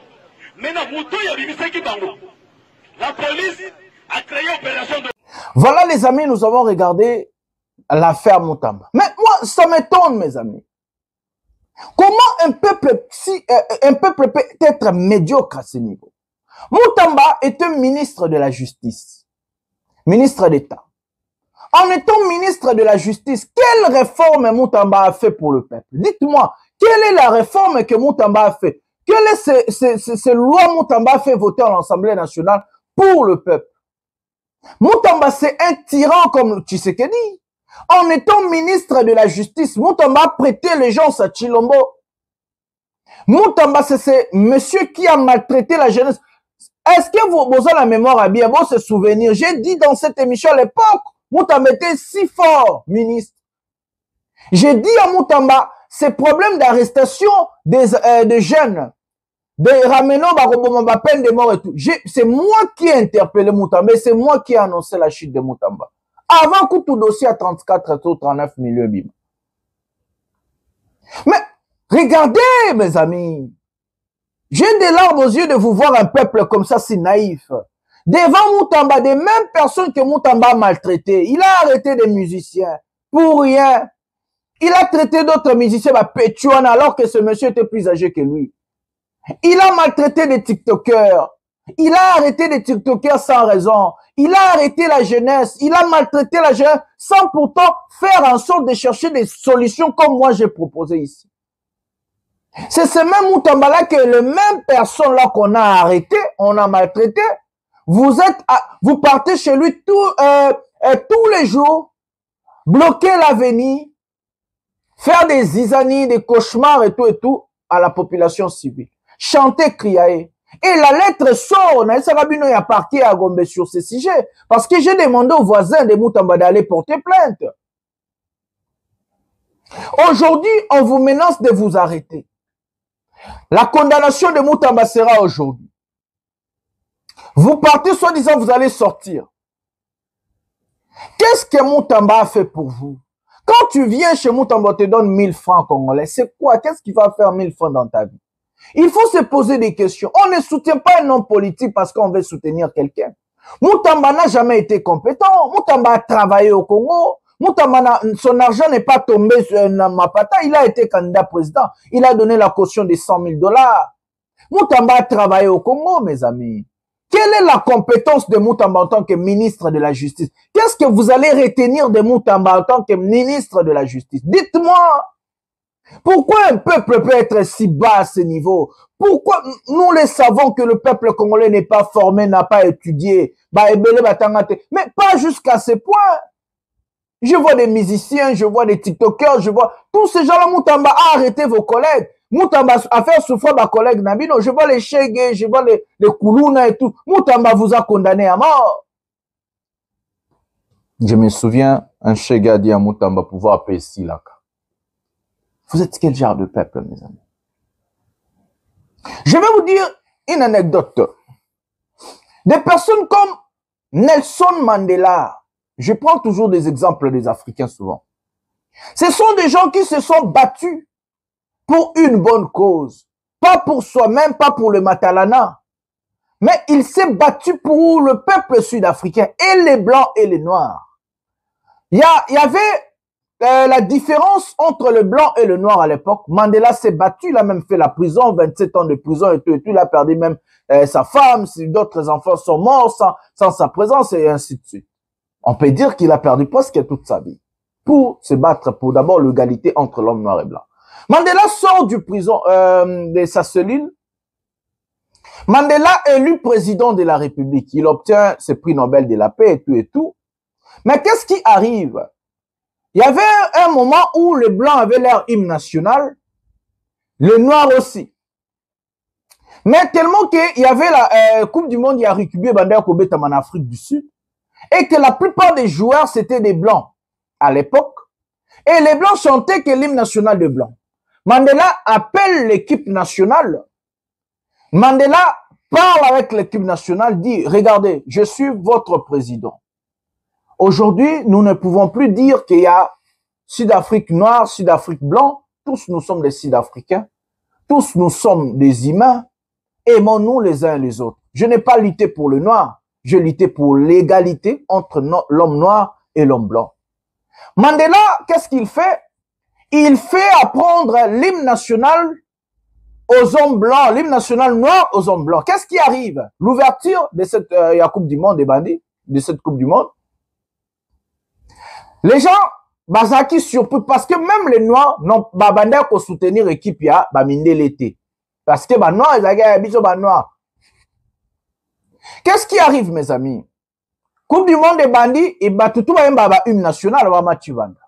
Maintenant, Moutou, il y a Bimissé qui bango. La police a créé opération Dobo. Voilà les amis, nous avons regardé l'affaire Moutamba. Mais moi, ça m'étonne mes amis. Comment un peuple peut être médiocre à ce niveau? Moutamba est un ministre de la Justice, ministre d'État. En étant ministre de la Justice, quelle réforme Moutamba a fait pour le peuple? Dites-moi, quelle est la réforme que Moutamba a fait? Quelle est ces lois Moutamba a fait voter à l'Assemblée nationale pour le peuple? Moutamba, c'est un tyran comme Tshisekedi. En étant ministre de la Justice, Moutamba a prêté les gens à Chilombo. Moutamba, c'est ce monsieur qui a maltraité la jeunesse. Est-ce que vous avez la mémoire à bien, se souvenir? J'ai dit dans cette émission à l'époque, Moutamba était si fort, ministre. J'ai dit à Moutamba, ces problèmes d'arrestation des jeunes, de ramenant ma peine de mort et tout. C'est moi qui ai interpellé Moutamba et c'est moi qui ai annoncé la chute de Moutamba. Avant que tout dossier à 34 ou 39 millions bim. Mais regardez mes amis, j'ai des larmes aux yeux de vous voir un peuple comme ça si naïf. Devant Moutamba, des mêmes personnes que Moutamba a maltraité. Il a arrêté des musiciens pour rien. Il a traité d'autres musiciens pétuana alors que ce monsieur était plus âgé que lui. Il a maltraité des TikTokers. Il a arrêté des TikTokers sans raison. Il a arrêté la jeunesse. Il a maltraité la jeunesse sans pourtant faire en sorte de chercher des solutions comme moi j'ai proposé ici. C'est ce même Moutamba-là que les mêmes personnes-là qu'on a arrêté, on a maltraité. Vous partez chez lui tous les jours, bloquer l'avenir, faire des zizanies, des cauchemars et tout à la population civile. Chanter, crier. Et la lettre sort, il y a parti à Gombe sur ce sujet. Parce que j'ai demandé aux voisins de Moutamba d'aller porter plainte. Aujourd'hui, on vous menace de vous arrêter. La condamnation de Moutamba sera aujourd'hui. Vous partez soi-disant, vous allez sortir. Qu'est-ce que Moutamba a fait pour vous? Quand tu viens chez Moutamba, on te donne 1000 francs congolais. C'est quoi? Qu'est-ce qui va faire 1000 francs dans ta vie? Il faut se poser des questions. On ne soutient pas un homme politique parce qu'on veut soutenir quelqu'un. Moutamba n'a jamais été compétent. Moutamba a travaillé au Congo. Moutamba, son argent n'est pas tombé sur Mapata. Il a été candidat président. Il a donné la caution de 100 000 $. Moutamba a travaillé au Congo, mes amis. Quelle est la compétence de Moutamba en tant que ministre de la Justice? Qu'est-ce que vous allez retenir de Moutamba en tant que ministre de la Justice? Dites-moi. Pourquoi un peuple peut être si bas à ce niveau? Pourquoi nous les savons que le peuple congolais n'est pas formé, n'a pas étudié, mais pas jusqu'à ce point. Je vois des musiciens, je vois des TikTokers, je vois tous ces gens-là. Moutamba a arrêté vos collègues. Moutamba a fait souffrir ma collègue Nabino. Je vois les Chegues, je vois les Koulouna et tout. Moutamba vous a condamné à mort. Je me souviens, un Chegue a dit à Moutamba pouvoir payer Silaka. Vous êtes quel genre de peuple, mes amis? Je vais vous dire une anecdote. Des personnes comme Nelson Mandela, je prends toujours des exemples des Africains souvent. Ce sont des gens qui se sont battus pour une bonne cause. Pas pour soi-même, pas pour le Matalana. Mais il s'est battu pour le peuple sud-africain, et les blancs et les noirs. Il y avait la différence entre le blanc et le noir à l'époque. Mandela s'est battu, il a même fait la prison, 27 ans de prison et tout, il a perdu même sa femme, d'autres enfants sont morts sans sa présence et ainsi de suite. On peut dire qu'il a perdu presque toute sa vie pour se battre pour d'abord l'égalité entre l'homme noir et blanc. Mandela sort du prison, de sa cellule. Mandela est élu président de la République. Il obtient ce prix Nobel de la paix et tout et tout. Mais qu'est-ce qui arrive? Il y avait un moment où les blancs avaient leur hymne national, les noirs aussi. Mais tellement qu'il y avait la Coupe du Monde, il y a Rugby Bandera Kobeta en Afrique du Sud, et que la plupart des joueurs, c'était des blancs à l'époque. Et les blancs chantaient que l'hymne national des blancs. Mandela appelle l'équipe nationale. Mandela parle avec l'équipe nationale, dit, regardez, je suis votre président. Aujourd'hui, nous ne pouvons plus dire qu'il y a Sud-Afrique noire, Sud-Afrique blanc. Tous nous sommes des Sud-Africains. Tous nous sommes des humains. Aimons-nous les uns et les autres. Je n'ai pas lutté pour le noir. Je luttais pour l'égalité entre l'homme noir et l'homme blanc. Mandela, qu'est-ce qu'il fait? Il fait apprendre l'hymne national aux hommes blancs, l'hymne national noir aux hommes blancs. Qu'est-ce qui arrive? L'ouverture de cette Coupe du Monde des bandits, de cette Coupe du Monde. Les gens, bazaki surpris, parce que même les noirs n'ont pas bandé pour soutenir l'équipe, ya, baminde l'été. Parce que, bah, noirs, ils ont biso, bah, noirs. Qu'est-ce qui arrive, mes amis? Coupe du Monde des bandits, et bah, tout le monde a hymne national, va matchivanda.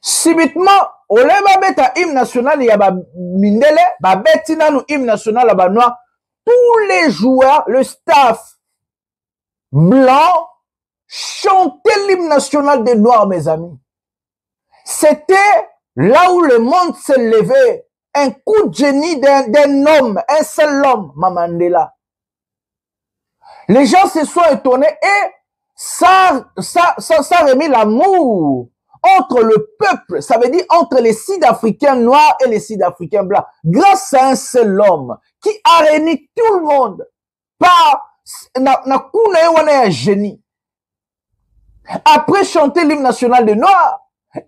Subitement, au lieu de mettre hymne national, il y a bah, mindele, bah, betina nous hymne national, bah, noir. Tous les joueurs, le staff blanc, chanter l'hymne national des Noirs, mes amis. C'était là où le monde s'est levé. Un coup de génie d'un homme, un seul homme, Mandela. Les gens se sont étonnés et ça remet l'amour entre le peuple. Ça veut dire entre les Sud-Africains noirs et les Sud-Africains blancs. Grâce à un seul homme qui a réuni tout le monde. Par un génie. Après chanter l'hymne national de Noirs,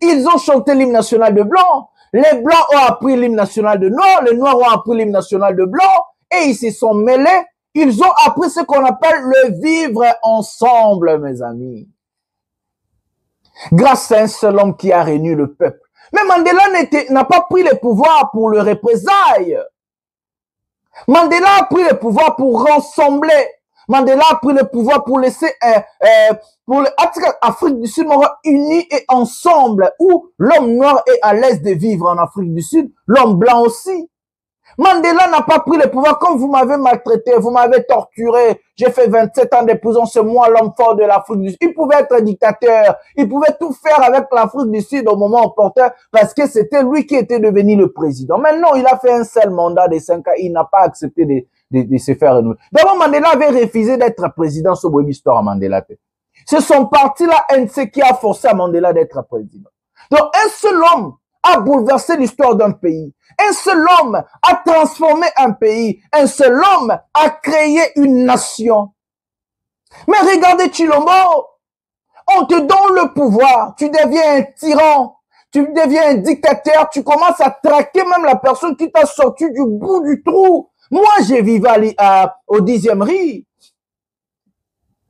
ils ont chanté l'hymne national de Blancs. Les Blancs ont appris l'hymne national de Noirs, les Noirs ont appris l'hymne national de Blancs, et ils se sont mêlés. Ils ont appris ce qu'on appelle le vivre ensemble, mes amis. Grâce à un seul homme qui a réuni le peuple. Mais Mandela n'a pas pris le pouvoir pour le représailles. Mandela a pris le pouvoir pour rassembler. Mandela a pris le pouvoir pour laisser pour l'Afrique du Sud unie et ensemble, où l'homme noir est à l'aise de vivre en Afrique du Sud, l'homme blanc aussi. Mandela n'a pas pris le pouvoir comme vous m'avez maltraité, vous m'avez torturé, j'ai fait 27 ans de prison, c'est moi l'homme fort de l'Afrique du Sud. Il pouvait être dictateur, il pouvait tout faire avec l'Afrique du Sud au moment opportun parce que c'était lui qui était devenu le président. Mais non, il a fait un seul mandat de 5 ans, il n'a pas accepté de se faire renouveler. D'abord, Mandela avait refusé d'être président sur Web Histoire à Mandela. C'est son parti-là, NC, qui a forcé à Mandela d'être président. Donc, un seul homme a bouleversé l'histoire d'un pays. Un seul homme a transformé un pays. Un seul homme a créé une nation. Mais regardez Chilombo, on te donne le pouvoir, tu deviens un tyran, tu deviens un dictateur, tu commences à traquer même la personne qui t'a sorti du bout du trou. Moi, j'ai vécu au 10e riz.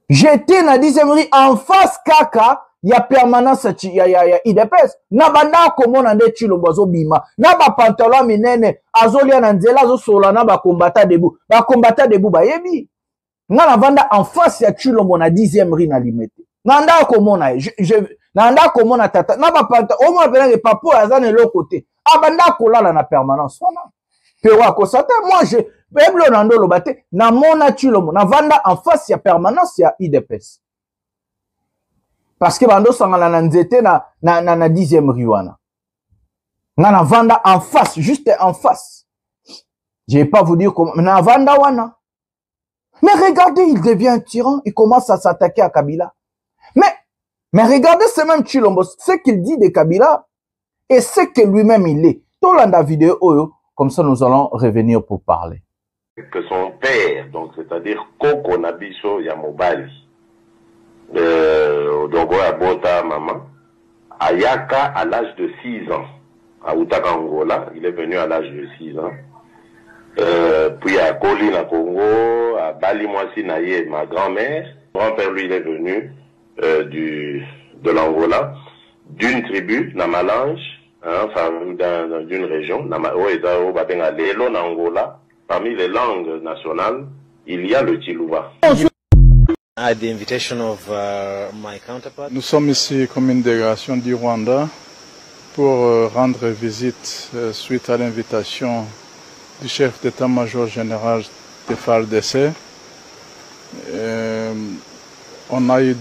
J'étais dans 10e riz en face kaka. Il y a permanence, il y a IDPS. Nabanda komo nande Chilombo zo bima. Naba pantalon minene, azolia nanzela zo sola naba kombata debout. Ba kombata debout ba yebi. Nga vanda en face ya Chilombo na 10e riz na limete. Nanda komo na na ndako mona tata na papa o mo apela ke papa azana le côté abanda kolala na permanence wana pe wa ko sata moi je beblo na ndolo bate na mona Tshilombo na vanda en face ya permanence ya IDPS parce que bando sangala na nzete na 10e rue wana na vanda en face juste en face. Je vais pas vous dire comment na vanda wana. Mais regardez, il devient tyran, il commence à s'attaquer à Kabila. Mais regardez ce même Tshilombo, ce qu'il dit de Kabila et ce que lui-même il est. Dans la vidéo, comme ça nous allons revenir pour parler. Que son père, donc c'est-à-dire Koko Nabiso Yamobali, Odogo Abota Maman, Ayaka à l'âge de 6 ans, à Outaka Angola, il est venu à l'âge de 6 ans. Puis à Koli na Congo, à Bali Mwasi Naye, ma grand-mère. Mon grand-père, lui, il est venu de l'Angola, d'une tribu, Namalange, enfin d'une région, Angola. Parmi les langues nationales, il y a le Chiluba. At the invitation of my counterpart. Nous sommes ici comme une délégation du Rwanda pour rendre visite suite à l'invitation du chef d'état-major général de FARDC. On a eu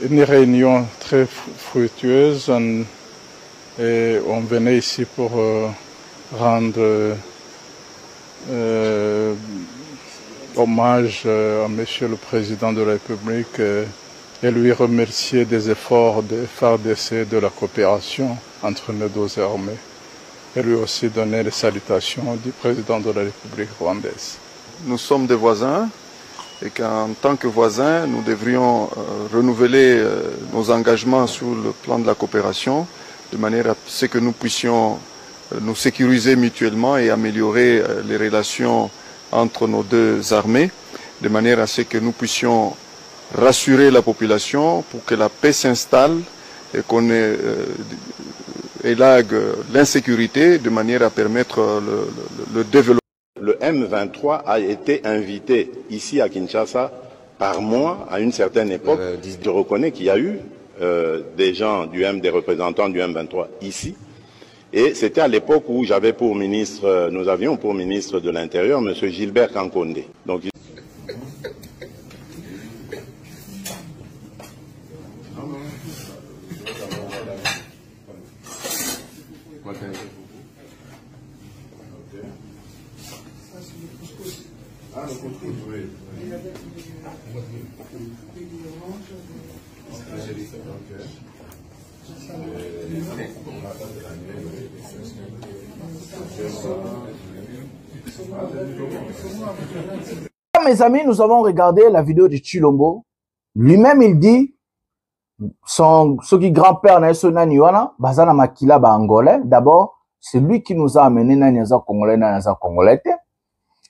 une réunion très fructueuse et on venait ici pour rendre hommage à Monsieur le Président de la République et lui remercier des efforts de FARDC de la coopération entre nos deux armées. Et lui aussi donner les salutations du président de la République rwandaise. Nous sommes des voisins et qu'en tant que voisins, nous devrions renouveler nos engagements sur le plan de la coopération de manière à ce que nous puissions nous sécuriser mutuellement et améliorer les relations entre nos deux armées de manière à ce que nous puissions rassurer la population pour que la paix s'installe et qu'on élague l'insécurité de manière à permettre le développement. Le M23 a été invité ici à Kinshasa par moi à une certaine époque. Je reconnais qu'il y a eu des représentants du M23 ici. Et c'était à l'époque où j'avais pour ministre, nous avions pour ministre de l'Intérieur M. Gilbert Kankonde. Donc, Mes amis, nous avons regardé la vidéo de Tshilombo. Lui-même, il dit, ce qui grand-père n'a son naniwana, bazana makila ba angolais. D'abord, c'est lui qui nous a amené naniaza congolais, naniaza congolais.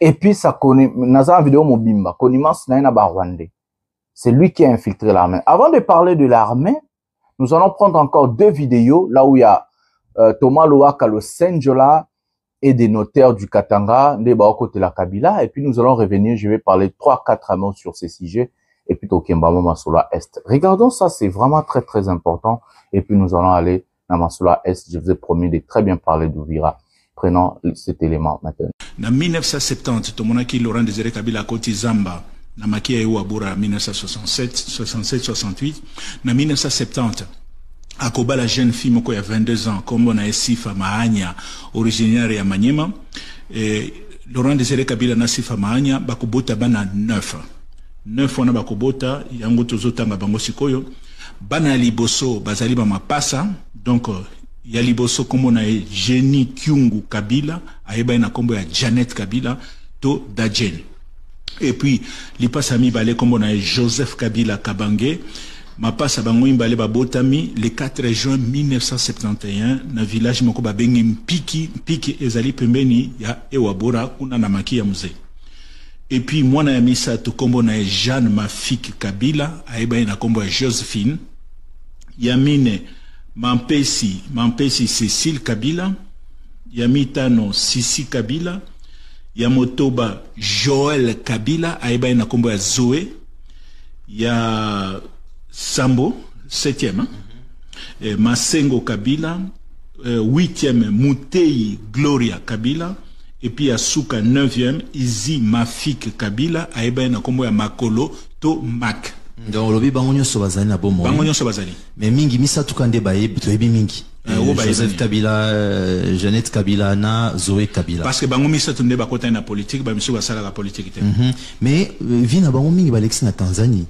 Et puis, ça connaît, naza vidéo mobimba, konimans na ba rwandais. C'est lui qui a infiltré l'armée. Avant de parler de l'armée, nous allons prendre encore 2 vidéos, là où il y a Thomas Louaka, le Senjola, et des notaires du Katanga, des côté la Kabila. Et puis nous allons revenir, je vais parler 3-4 mots sur ces sujets. Et puis Tokemba Massoula Est. Regardons ça, c'est vraiment très très important. Et puis nous allons aller dans Massoula Est. Je vous ai promis de très bien parler d'Ouvira. Prenons cet élément maintenant. En 1970, Tomonaki Laurent Désiré Kabila Koti Zamba, na makia ewa bora 1967-68, na 1970, akoba la jeune fille moko ya 22 ans, comme on a Sifa Mahania, originaire ya Maniema, et Laurent Désiré Kabila na Sifa Mahania, bakobota bana 9. 9 wana bakobota, yango tozotanga bango sikoyo, bana liboso, bazali ba mapasa, donc, ya liboso comme on a Jenny Kyungu Kabila, aeba na kombo ya Janet Kabila, to Dajen. Et puis, li pasami balé comme on a Joseph Kabila Kabange, ma passe à Bango Imbale Babotami le 4 juin 1971 na village moko babengi Mpiki ezali pembeni ya Ewabora kuna na maki ya mzee. Et puis mwana ya misa to kombo na Jeanne Mafiki Kabila aiba na kombo ya Josephine. Yamine Mampesi Cécile Kabila, Yamitano Sisi Kabila, Yamotoba Joël Kabila aiba na kombo ya Zoé. Ya Sambo, 7e. Hein? Masengo Kabila, 8e, Mutei Gloria Kabila, et puis Asuka 9e, Izi Mafik Kabila, Aeba na kombo ya Makolo to Mak. Donc lobi bango nyonso bazali na bomo. Bango nyonso bazali. Mais mingi misatu kande baye toyebi mingi. Joseph Kabila, Jeannette Kabila na Zoé Kabila. Parce que bango misatu nde bakota na politique, ba misu basala la politique te. Mais vina bango mingi balexi na Tanzanie.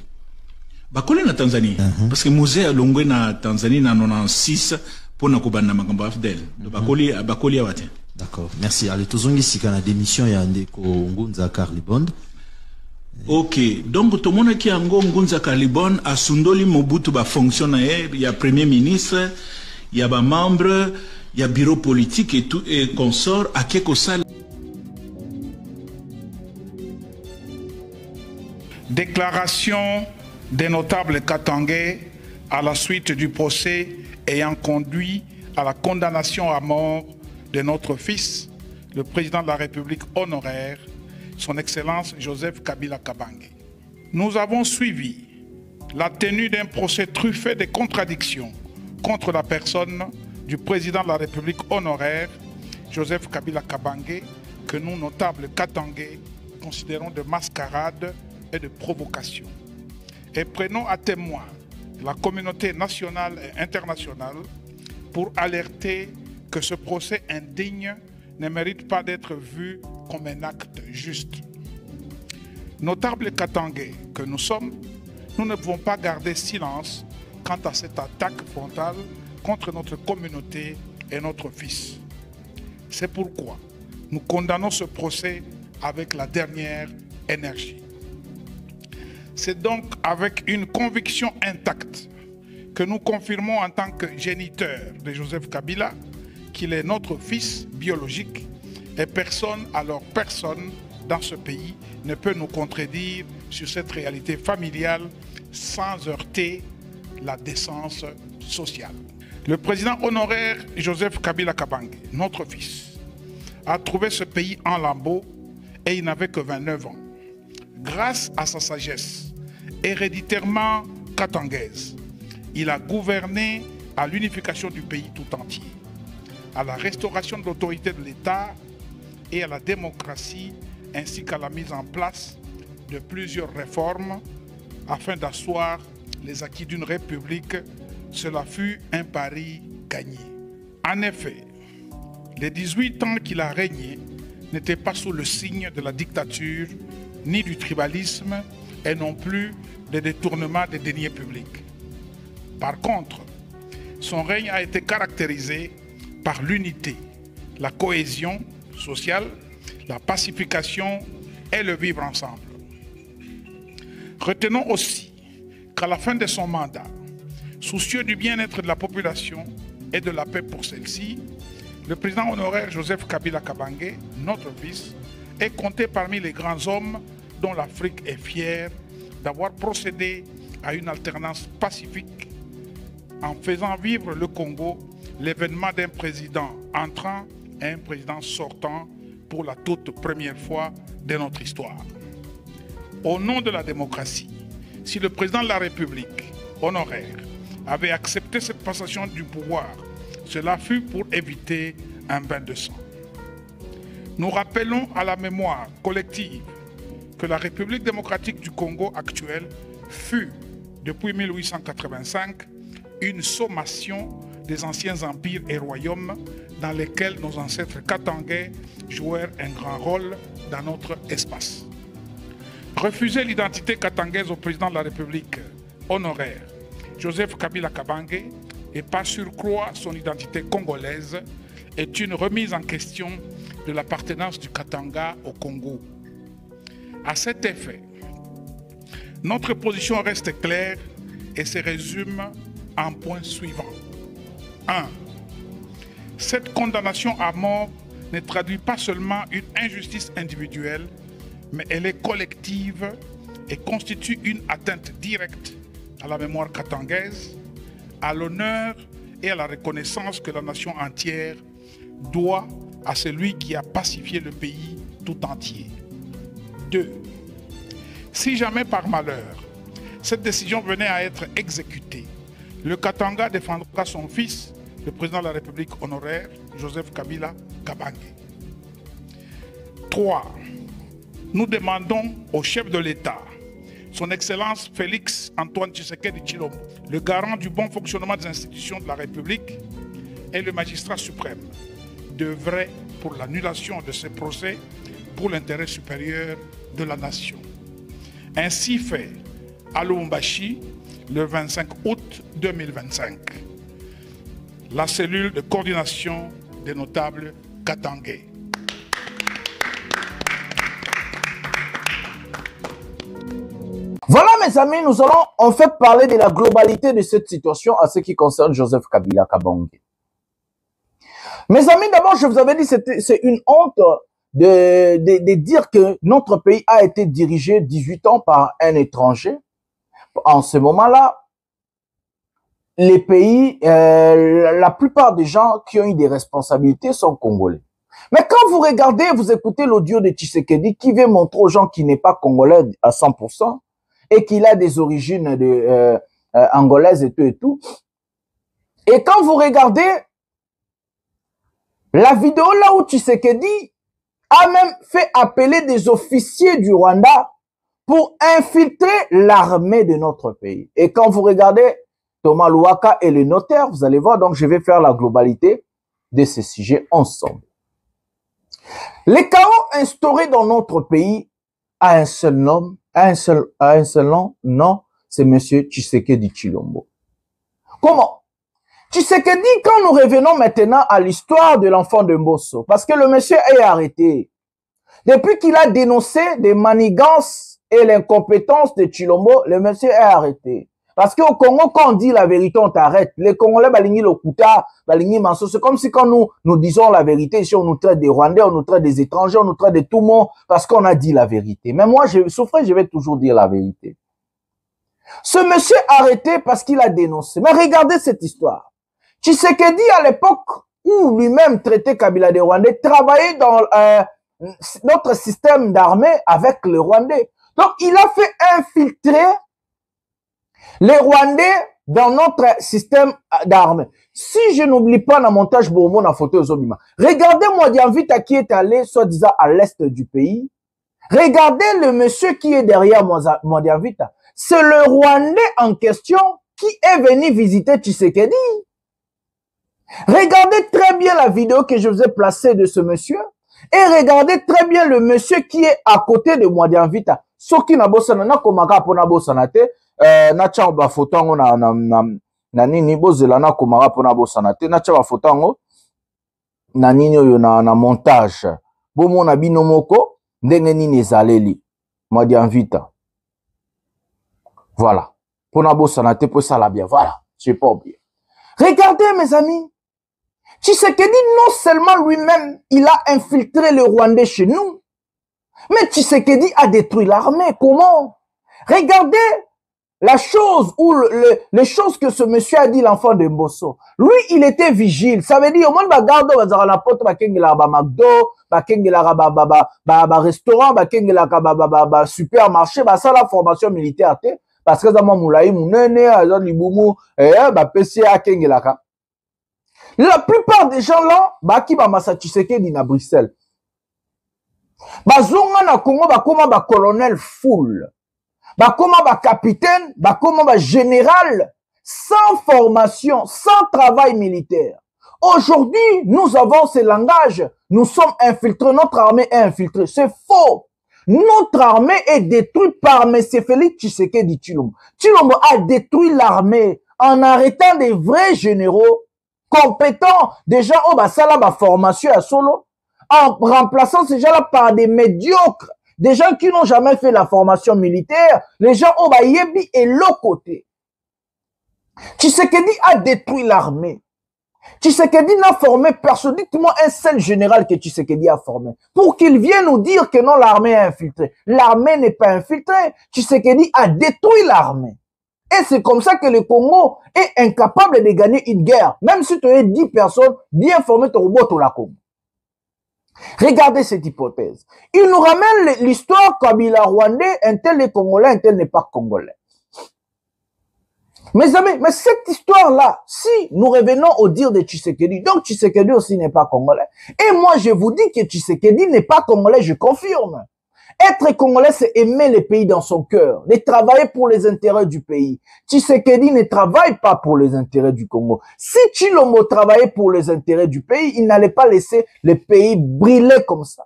Bakole na Tanzanie parce que musée alongwe na Tanzanie na 96 pour na kubana makambo afdel. Bakole awate. D'accord. Merci. Allez tozongi sika na démission ya ndeko Ngunza Karlibond. Ok, donc tout le monde qui a Ngunza Karlibond a sundoli Mobutu ba fonctionnaire, il y a premier ministre, il y a ba membre, il y a bureau politique et tout et consort à quelque salle. Déclaration des notables katangais à la suite du procès ayant conduit à la condamnation à mort de notre fils, le président de la République honoraire, son Excellence Joseph Kabila Kabange. Nous avons suivi la tenue d'un procès truffé de contradictions contre la personne du président de la République honoraire, Joseph Kabila Kabange, que nous, notables katangais, considérons de mascarade et de provocation. Et prenons à témoin la communauté nationale et internationale pour alerter que ce procès indigne ne mérite pas d'être vu comme un acte juste. Notables katangais que nous sommes, nous ne pouvons pas garder silence quant à cette attaque frontale contre notre communauté et notre fils. C'est pourquoi nous condamnons ce procès avec la dernière énergie. C'est donc avec une conviction intacte que nous confirmons en tant que géniteur de Joseph Kabila qu'il est notre fils biologique et personne, alors personne dans ce pays ne peut nous contredire sur cette réalité familiale sans heurter la décence sociale. Le président honoraire Joseph Kabila Kabange, notre fils, a trouvé ce pays en lambeaux et il n'avait que 29 ans. Grâce à sa sagesse héréditairement katangaise, il a gouverné à l'unification du pays tout entier, à la restauration de l'autorité de l'État et à la démocratie, ainsi qu'à la mise en place de plusieurs réformes afin d'asseoir les acquis d'une république. Cela fut un pari gagné. En effet, les 18 ans qu'il a régné n'étaient pas sous le signe de la dictature, ni du tribalisme, et non plus des détournements des deniers publics. Par contre, son règne a été caractérisé par l'unité, la cohésion sociale, la pacification et le vivre ensemble. Retenons aussi qu'à la fin de son mandat, soucieux du bien-être de la population et de la paix pour celle-ci, le président honoraire Joseph Kabila Kabange, notre fils, est compté parmi les grands hommes dont l'Afrique est fière d'avoir procédé à une alternance pacifique en faisant vivre le Congo l'événement d'un président entrant et un président sortant pour la toute première fois de notre histoire. Au nom de la démocratie, si le président de la République honoraire avait accepté cette passation du pouvoir, cela fut pour éviter un bain de sang. Nous rappelons à la mémoire collective que la République démocratique du Congo actuelle fut, depuis 1885, une sommation des anciens empires et royaumes dans lesquels nos ancêtres katangais jouèrent un grand rôle dans notre espace. Refuser l'identité katangaise au président de la République honoraire, Joseph Kabila Kabange, et par surcroît son identité congolaise, est une remise en question de l'appartenance du Katanga au Congo. À cet effet, notre position reste claire et se résume en points suivants. 1. Cette condamnation à mort ne traduit pas seulement une injustice individuelle, mais elle est collective et constitue une atteinte directe à la mémoire katangaise, à l'honneur et à la reconnaissance que la nation entière doit à celui qui a pacifié le pays tout entier. 2. Si jamais par malheur, cette décision venait à être exécutée, le Katanga défendra son fils, le président de la République honoraire, Joseph Kabila Kabange. 3. Nous demandons au chef de l'État, son Excellence Félix Antoine Tshisekedi Tshilombo, le garant du bon fonctionnement des institutions de la République et le magistrat suprême, d'œuvrer pour l'annulation de ces procès pour l'intérêt supérieur de la nation. Ainsi fait à Lubumbashi le 25 août 2025. La cellule de coordination des notables katangais. Voilà mes amis, nous allons en fait parler de la globalité de cette situation à ce qui concerne Joseph Kabila Kabange. Mes amis, d'abord je vous avais dit c'est une honte de dire que notre pays a été dirigé 18 ans par un étranger. En ce moment-là, les pays, la plupart des gens qui ont eu des responsabilités sont congolais. Mais quand vous regardez, vous écoutez l'audio de Tshisekedi qui veut montrer aux gens qu'il n'est pas congolais à 100% et qu'il a des origines angolaises et tout. Et quand vous regardez la vidéo là où Tshisekedi a même fait appeler des officiers du Rwanda pour infiltrer l'armée de notre pays. Et quand vous regardez Thomas Louaka et les notaires, vous allez voir, donc je vais faire la globalité de ces sujets ensemble. Les chaos instaurés dans notre pays a un seul nom, non, c'est M. Tshisekedi Tshilombo. Comment? Tshisekedi, quand nous revenons maintenant à l'histoire de l'enfant de Mbosso, parce que le monsieur est arrêté, depuis qu'il a dénoncé des manigances et l'incompétence de Tshilombo, le monsieur est arrêté. Parce qu'au Congo, quand on dit la vérité, on t'arrête. Les Congolais, balingi lokuta, balingi manso. C'est comme si quand nous disons la vérité, ici, on nous traite des Rwandais, on nous traite des étrangers, on nous traite de tout le monde, parce qu'on a dit la vérité. Mais moi, je vais toujours dire la vérité. Ce monsieur arrêté parce qu'il a dénoncé. Mais regardez cette histoire. Tshisekedi, à l'époque où lui-même traitait Kabila des Rwandais, travaillait dans notre système d'armée avec les Rwandais. Donc, il a fait infiltrer les Rwandais dans notre système d'armes. Si je n'oublie pas dans montage Bomo dans photo Zobima, regardez Mwadiamvita qui est allé soi-disant à l'est du pays. Regardez le monsieur qui est derrière Mwadiamvita. C'est le Rwandais en question qui est venu visiter Tshisekedi. Regardez très bien la vidéo que je vous ai placée de ce monsieur et regardez très bien le monsieur qui est à côté de Mwadiamvita. Soki na bosana na komaka pona bosana te na tcha ba photo ngo na nini bozela na komaka pona bosana te na tcha ba photo ngo na nini oyo na montage bomona bino moko ndenge nini ezaleli Mwadiamvita. Voilà, pona bosana te po sala bien, voilà, c'est pas oublié. Regardez mes amis, Tshisekedi non seulement lui-même il a infiltré le Rwandais chez nous, mais Tshisekedi a détruit l'armée. Comment? Regardez la chose ou les choses que ce monsieur a dit, l'enfant de Mbosso. Lui, il était vigile. Ça veut dire, au moins, bagardo, bazara la porte, bakengela ba McDo, bakengela ba restaurant, bakengela ba supermarché, ba ça la formation militaire, parce que zama moulaï, mounene, azan liboumou, ba PCA kengela ka. La plupart des gens là, baki ba masa Tshisekedi na Bruxelles. Bazonga na Congo bakoma ba colonel full, bakoma ba capitaine, bakoma ba général, sans formation, sans travail militaire. Aujourd'hui, nous avons ce langage, nous sommes infiltrés, notre armée est infiltrée. C'est faux. Notre armée est détruite par M. Félix Tshisekedi Tshilombo. Tshilombo a détruit l'armée en arrêtant des vrais généraux compétents, des gens au basala ba formation à solo, en remplaçant ces gens-là par des médiocres, des gens qui n'ont jamais fait la formation militaire, les gens au Bayebi et l'autre côté. Tshisekedi a détruit l'armée. Tshisekedi n'a formé personne. Dites-moi un seul général que Tshisekedi a formé. Pour qu'il vienne nous dire que non, l'armée est infiltrée. L'armée n'est pas infiltrée. Tshisekedi a détruit l'armée. Et c'est comme ça que le Congo est incapable de gagner une guerre. Même si tu as 10 personnes bien formées, tu robot la Congo. Regardez cette hypothèse. Il nous ramène l'histoire Kabila Rwandais, un tel est Congolais, un tel n'est pas Congolais. Mes amis, mais cette histoire-là, si nous revenons au dire de Tshisekedi, donc Tshisekedi aussi n'est pas congolais. Et moi, je vous dis que Tshisekedi n'est pas congolais, je confirme. Être congolais, c'est aimer le pays dans son cœur, de travailler pour les intérêts du pays. Tshisekedi ne travaille pas pour les intérêts du Congo. Si Tshilombo travaillait pour les intérêts du pays, il n'allait pas laisser le pays brûler comme ça.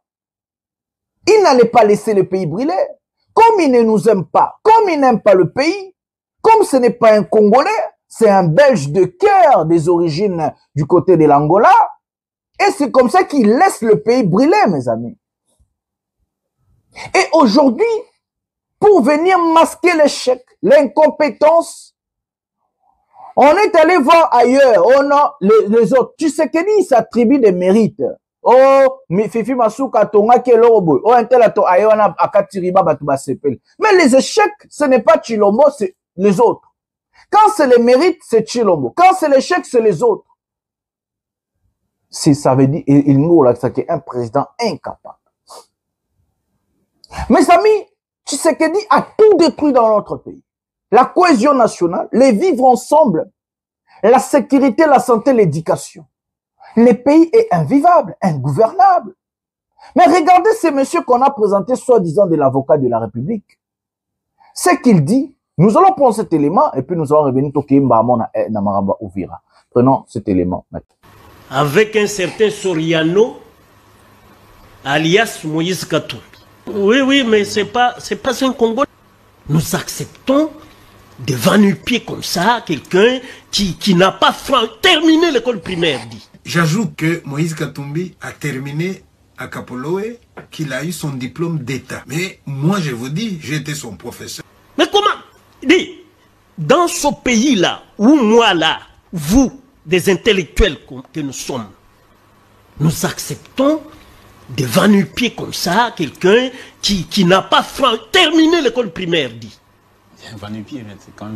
Il n'allait pas laisser le pays brûler. Comme il ne nous aime pas, comme il n'aime pas le pays, comme ce n'est pas un Congolais, c'est un Belge de cœur des origines du côté de l'Angola. Et c'est comme ça qu'il laisse le pays brûler, mes amis. Et aujourd'hui, pour venir masquer l'échec, l'incompétence, on est allé voir ailleurs, on a les autres. Tu sais qu'il s'attribue des mérites. Oh, Fifi Masuka tonga kelobo. Oh, intelato ayona akatiriba batuba sepel. Mais les échecs, ce n'est pas Tshilombo, c'est les autres. Quand c'est les mérites, c'est Tshilombo. Quand c'est l'échec, c'est les autres. Si ça veut dire, il nous là, c'est un président incapable. Mes amis, Tshisekedi a tout détruit dans notre pays. La cohésion nationale, les vivre ensemble, la sécurité, la santé, l'éducation. Le pays est invivable, ingouvernable. Mais regardez ces messieurs qu'on a présentés soi-disant de l'avocat de la République. Ce qu'il dit, nous allons prendre cet élément et puis nous allons revenir au Kimba na Maraba Uvira. Prenons cet élément maintenant. Avec un certain Soriano, alias Moïse Katumbi. Oui, mais c'est pas un Congolais. Nous acceptons devant nu pied comme ça quelqu'un qui n'a pas terminé l'école primaire, dit. J'ajoute que Moïse Katumbi a terminé à Kapolowe, qu'il a eu son diplôme d'État. Mais moi, je vous dis, j'étais son professeur. Mais comment? Dis, dans ce pays-là, où moi là, vous, des intellectuels que nous sommes, nous acceptons devant nu pied comme ça quelqu'un qui n'a pas terminé l'école primaire, dit.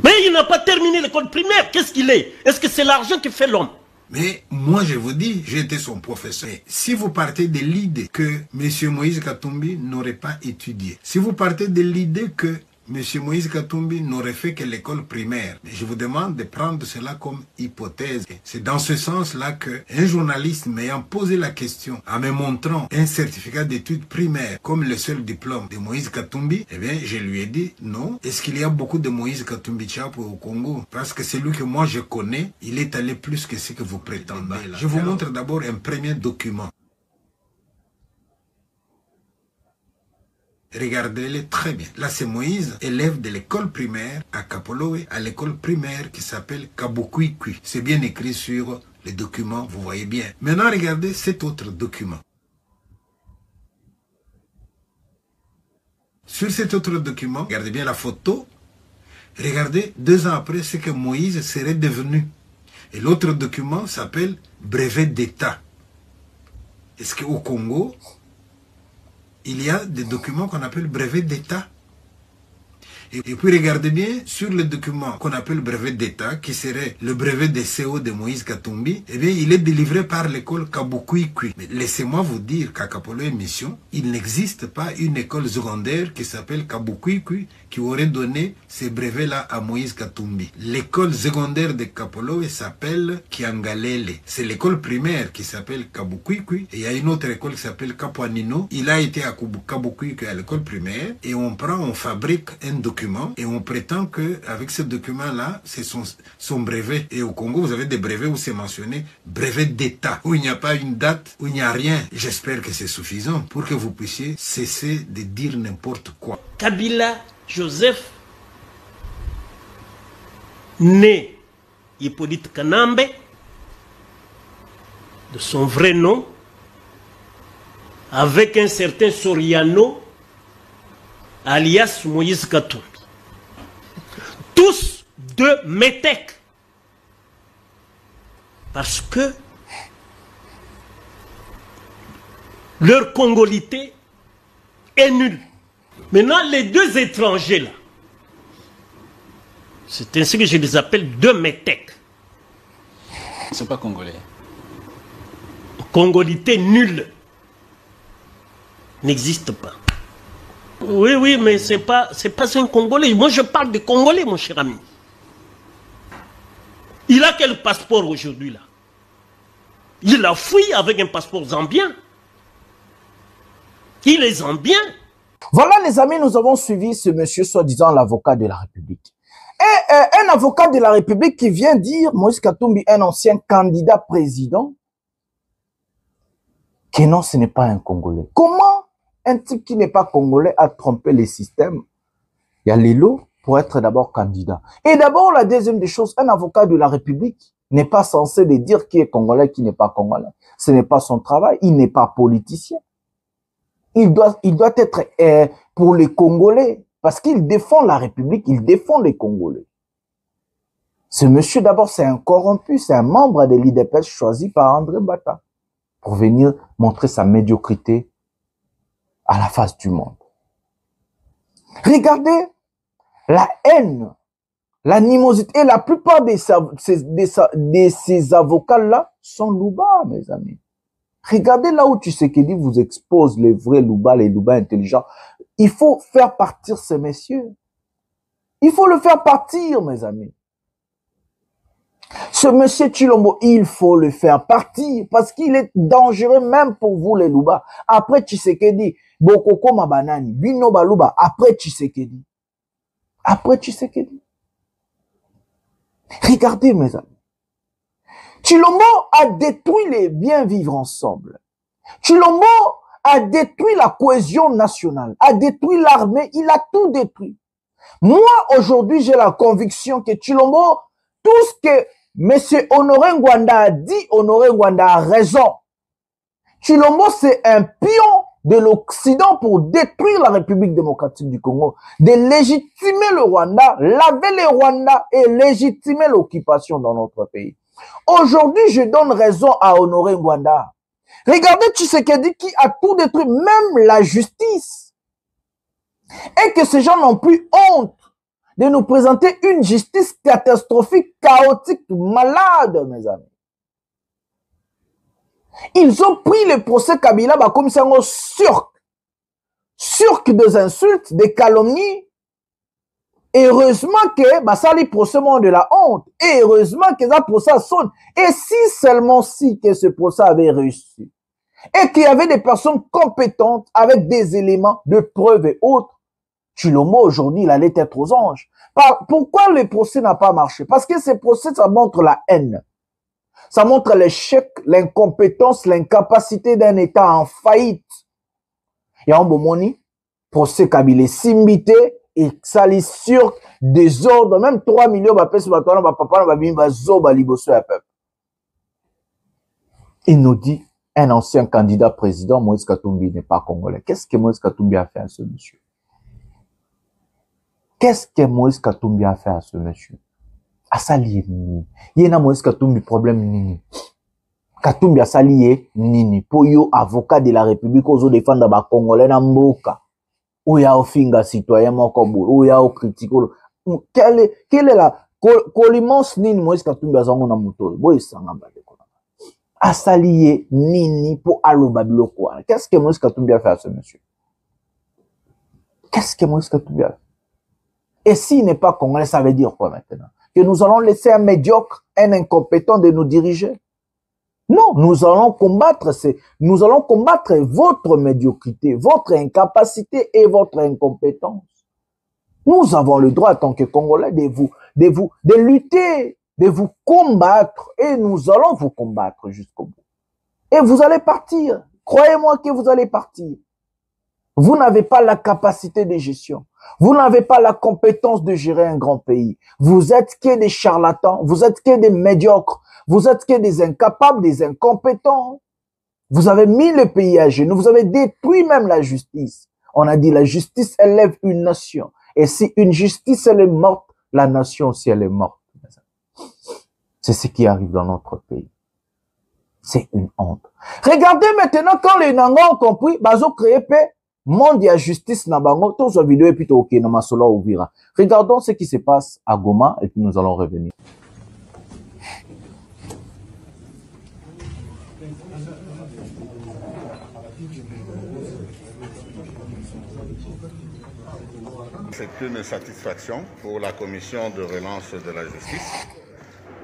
Mais il n'a pas terminé l'école primaire, qu'est-ce qu'il est? Est-ce que c'est l'argent qui fait l'homme? Mais moi, je vous dis, j'étais son professeur. Si vous partez de l'idée que M. Moïse Katumbi n'aurait pas étudié, si vous partez de l'idée que M. Moïse Katumbi n'aurait fait que l'école primaire, je vous demande de prendre cela comme hypothèse. C'est dans ce sens-là qu'un journaliste m'ayant posé la question, en me montrant un certificat d'études primaires comme le seul diplôme de Moïse Katumbi, eh bien, je lui ai dit non. Est-ce qu'il y a beaucoup de Moïse Katumbi Tchapo au Congo? Parce que celui que moi je connais, il est allé plus que ce que vous prétendez. Je vous montre d'abord un premier document. Regardez-les très bien. Là, c'est Moïse, élève de l'école primaire à Kapolowe, à l'école primaire qui s'appelle Kabukwikwi. C'est bien écrit sur les documents, vous voyez bien. Maintenant, regardez cet autre document. Sur cet autre document, regardez bien la photo. Regardez 2 ans après ce que Moïse serait devenu. Et l'autre document s'appelle brevet d'État. Est-ce qu'au Congo, il y a des documents qu'on appelle brevet d'État? Et puis regardez bien, sur le document qu'on appelle brevet d'État, qui serait le brevet de CO de Moïse Katumbi, eh bien, il est délivré par l'école Kabukwikwi. Mais laissez-moi vous dire qu'à Kapolowe Mission, il n'existe pas une école secondaire qui s'appelle Kabukwikwi qui aurait donné ces brevets-là à Moïse Katumbi. L'école secondaire de Kapolowe s'appelle Kiangalele. C'est l'école primaire qui s'appelle Kabukwikwi. Et il y a une autre école qui s'appelle Kapuanino. Il a été à Kabukwikwi à l'école primaire. Et on fabrique un document et on prétend qu'avec ce document-là, c'est son brevet. Et au Congo, vous avez des brevets où c'est mentionné brevet d'État, où il n'y a pas une date, où il n'y a rien. J'espère que c'est suffisant pour que vous puissiez cesser de dire n'importe quoi. Kabila Joseph, né Hippolyte Kanambe, de son vrai nom, avec un certain Soriano, alias Moïse Katumbi. Tous de métèques. Parce que leur congolité est nulle. Maintenant, les 2 étrangers là, c'est ainsi que je les appelle 2 métèques. Ils ne sont pas congolais. Congolité nulle. N'existe pas. Oui, mais c'est pas un Congolais. Moi, je parle de Congolais, mon cher ami. Il a quel passeport aujourd'hui là? Il a fui avec un passeport zambien. Il est zambien. Voilà les amis, nous avons suivi ce monsieur soi-disant l'avocat de la République. Et un avocat de la République qui vient dire, Moïse Katumbi, un ancien candidat président, que non, ce n'est pas un Congolais. Comment un type qui n'est pas Congolais a trompé les systèmes? Il y a les lots pour être d'abord candidat. Et d'abord, la deuxième des choses, un avocat de la République n'est pas censé de dire qui est Congolais, qui n'est pas Congolais. Ce n'est pas son travail, il n'est pas politicien. Il doit être pour les Congolais, parce qu'il défend la République, il défend les Congolais. Ce monsieur, d'abord, c'est un corrompu, c'est un membre de l'IDPS choisi par André Bata pour venir montrer sa médiocrité à la face du monde. Regardez la haine, l'animosité, et la plupart de ces avocats-là sont Louba, mes amis. Regardez là où Tshisekedi vous expose les vrais Louba, les Louba intelligents. Il faut faire partir ces messieurs. Il faut le faire partir, mes amis. Ce monsieur Tshilombo, il faut le faire partir parce qu'il est dangereux même pour vous, les Louba. Après Tshisekedi, Bokoko Mabanani, Bino Balouba, après Tshisekedi. Après Tshisekedi. Regardez, mes amis. Tshilombo a détruit les biens vivre ensemble. Tshilombo a détruit la cohésion nationale, a détruit l'armée, il a tout détruit. Moi, aujourd'hui, j'ai la conviction que Tshilombo, tout ce que M. Honoré Ngwanda a dit, Honoré Ngwanda a raison. Tshilombo, c'est un pion de l'Occident pour détruire la République démocratique du Congo, de légitimer le Rwanda, laver les Rwandais et légitimer l'occupation dans notre pays. Aujourd'hui, je donne raison à Honoré Ngwanda. Regardez Tshisekedi qui a tout détruit, même la justice. Et que ces gens n'ont plus honte de nous présenter une justice catastrophique, chaotique, malade, mes amis. Ils ont pris le procès Kabila comme c'est un surc des insultes, des calomnies. Et heureusement que ça les procès ont de la honte. Et heureusement que ça procès sonne. Et si seulement si que ce procès avait réussi. Et qu'il y avait des personnes compétentes avec des éléments de preuve et autres. Tshilombo aujourd'hui, il allait être aux anges. Pourquoi le procès n'a pas marché? Parce que ce procès, ça montre la haine. Ça montre l'échec, l'incompétence, l'incapacité d'un État en faillite. Et en Bomoni, procès Kabila Simbité, et ça les sur désordre, même 3 millions de personnes, il nous dit, un ancien candidat président, Moïse Katumbi, n'est pas congolais. Qu'est-ce que Moïse Katumbi a fait à ce monsieur? Qu'est-ce que Moïse Katumbi a fait à ce monsieur? A sali nini? Yena Moïse Katumbi problème nini? Katumbi a sali nini? Pour yo avocat de la République, ozo défendre ba congolais na mboka. Oya ofinga citoyen moko boule, oya o critique. Quelle est la colimence nini Moïse Katumbi azango na moto? Boy sanga ba de kona. A sali nini pour aloba biloko? Qu'est-ce que Moïse Katumbi a fait à ce monsieur? Qu'est-ce que Moïse Katumbi a fait? Et s'il n'est pas congolais, ça veut dire quoi maintenant? Que nous allons laisser un médiocre, un incompétent de nous diriger? Non, nous allons combattre votre médiocrité, votre incapacité et votre incompétence. Nous avons le droit, en tant que Congolais, de lutter, de vous combattre, et nous allons vous combattre jusqu'au bout. Et vous allez partir. Croyez-moi que vous allez partir. Vous n'avez pas la capacité de gestion. Vous n'avez pas la compétence de gérer un grand pays. Vous êtes que des charlatans. Vous êtes que des médiocres. Vous êtes que des incapables, des incompétents. Vous avez mis le pays à genoux. Vous avez détruit même la justice. On a dit la justice élève une nation. Et si une justice elle est morte, la nation aussi elle est morte. C'est ce qui arrive dans notre pays. C'est une honte. Regardez maintenant quand les Nanga ont compris, bazo créé paix. Monde ya justice na bango, tous les vidéos et puis ok na masolo Uvira. Regardons ce qui se passe à Goma et puis nous allons revenir. C'est une satisfaction pour la commission de relance de la justice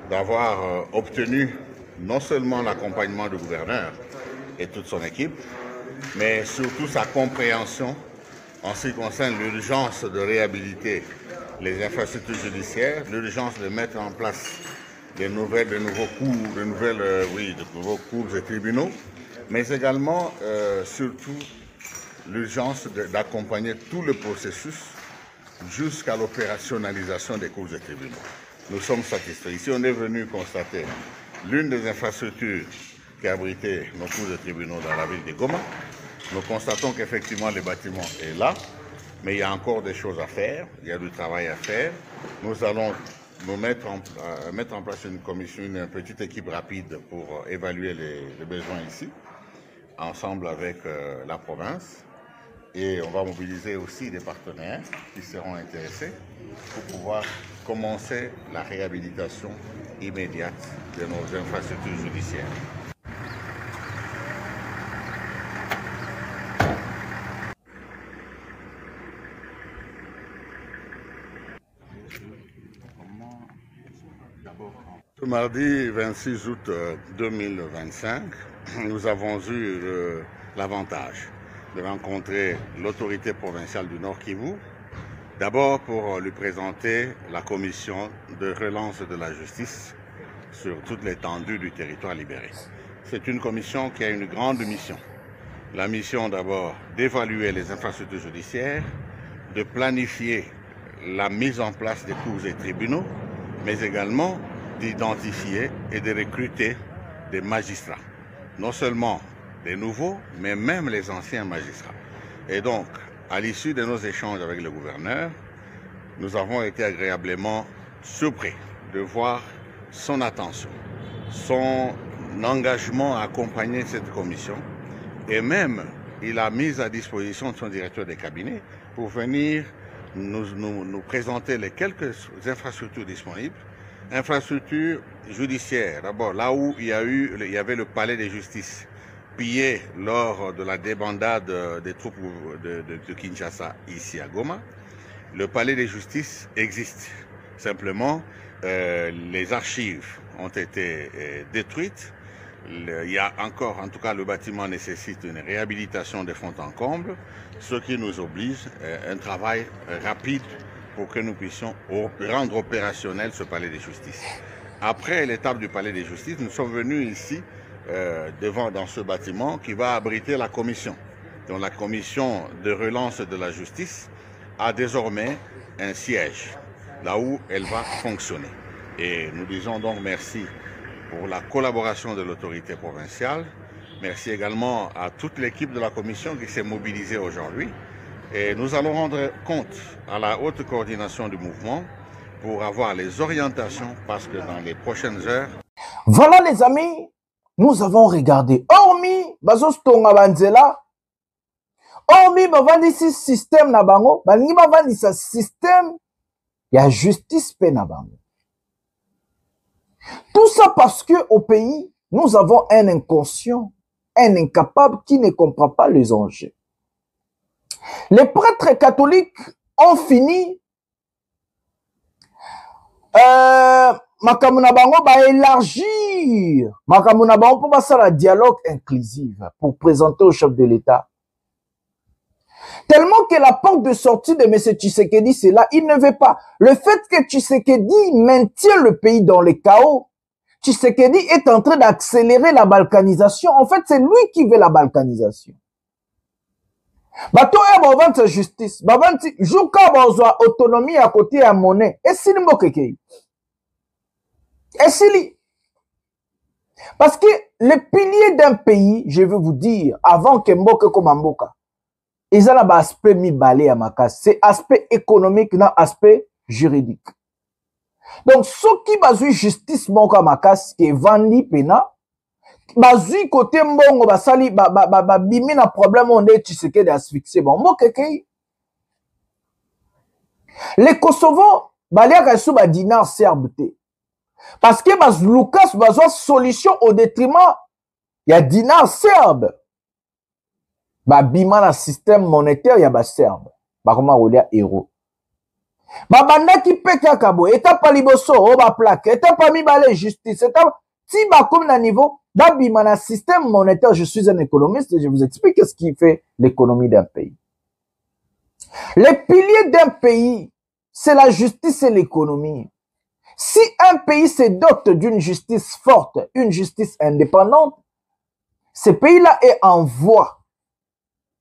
d'avoir obtenu non seulement l'accompagnement du gouverneur et toute son équipe, mais surtout sa compréhension en ce qui concerne l'urgence de réhabiliter les infrastructures judiciaires, l'urgence de mettre en place de nouveaux cours et tribunaux, mais également, surtout, l'urgence d'accompagner tout le processus jusqu'à l'opérationnalisation des cours et tribunaux. Nous sommes satisfaits. Ici, on est venu constater l'une des infrastructures qui abritait nos cours et tribunaux dans la ville de Goma. Nous constatons qu'effectivement, le bâtiment est là, mais il y a encore des choses à faire, il y a du travail à faire. Nous allons nous mettre en place une commission, une petite équipe rapide pour évaluer les besoins ici, ensemble avec la province. Et on va mobiliser aussi des partenaires qui seront intéressés pour pouvoir commencer la réhabilitation immédiate de nos infrastructures judiciaires. Ce mardi 26 août 2025, nous avons eu l'avantage de rencontrer l'autorité provinciale du Nord Kivu, d'abord pour lui présenter la commission de relance de la justice sur toute l'étendue du territoire libéré. C'est une commission qui a une grande mission. La mission d'abord d'évaluer les infrastructures judiciaires, de planifier la mise en place des cours et tribunaux, mais également d'identifier et de recruter des magistrats. Non seulement des nouveaux, mais même les anciens magistrats. Et donc, à l'issue de nos échanges avec le gouverneur, nous avons été agréablement surpris de voir son attention, son engagement à accompagner cette commission, et même il a mis à disposition de son directeur de cabinet pour venir nous présenter les quelques infrastructures disponibles. Infrastructures judiciaires, d'abord là où il y avait le palais de justice, pillé lors de la débandade des troupes de Kinshasa ici à Goma. Le palais de justice existe. Simplement, les archives ont été détruites. Il y a encore, en tout cas, le bâtiment nécessite une réhabilitation de fond en comble, ce qui nous oblige à un travail rapide pour que nous puissions rendre opérationnel ce palais de justice. Après l'étape du palais de justice, nous sommes venus ici dans ce bâtiment qui va abriter la commission. Donc la commission de relance de la justice a désormais un siège, là où elle va fonctionner. Et nous disons donc merci pour la collaboration de l'autorité provinciale. Merci également à toute l'équipe de la commission qui s'est mobilisée aujourd'hui. Et nous allons rendre compte à la haute coordination du mouvement pour avoir les orientations parce que dans les prochaines heures... Voilà les amis, nous avons regardé. Hormis Bazos Tonga Banzela, hormis Bavandisi système Nabango, Bangi Bavandisa système, il y a justice pe Nabango. Tout ça parce que au pays, nous avons un inconscient, un incapable qui ne comprend pas les enjeux. Les prêtres catholiques ont fini Makamuna Bango va élargir Makamuna Bango pour passer à dialogue inclusif pour présenter au chef de l'État. Tellement que la porte de sortie de M. Tshisekedi, c'est là, il ne veut pas. Le fait que Tshisekedi maintient le pays dans le chaos, Tshisekedi est en train d'accélérer la balkanisation. En fait, c'est lui qui veut la balkanisation. Bato e ba sa justice, ba vanti juka ba zo autonomie à côté à monnaie. Et si mbokeke. Et si parce que le pilier d'un pays, je veux vous dire, avant que mboke comme mboka, ils ont un aspect mi balé à ma casse, c'est aspect économique, non aspect juridique. Donc ceux qui basent justice mboka ma casse qui est vendu pena bazui côté mbongo basali bimi na problème on est Tshisekedi d'asphyxier bon mokeke les Kosovo baliaka sous ba dinar serbe te parce que bas Lucas bazwa solution au détriment il y a dinar serbe ba bima na système monétaire ya ba serbe ba comment olia euro babandaki pe kaka boye etapa liboso o baplaque etapa mibale justice etapa si bakomi na niveau d'abima na système monétaire. Je suis un économiste et je vous explique ce qui fait l'économie d'un pays. Les piliers d'un pays, c'est la justice et l'économie. Si un pays se dote d'une justice forte, une justice indépendante, ce pays-là est en voie,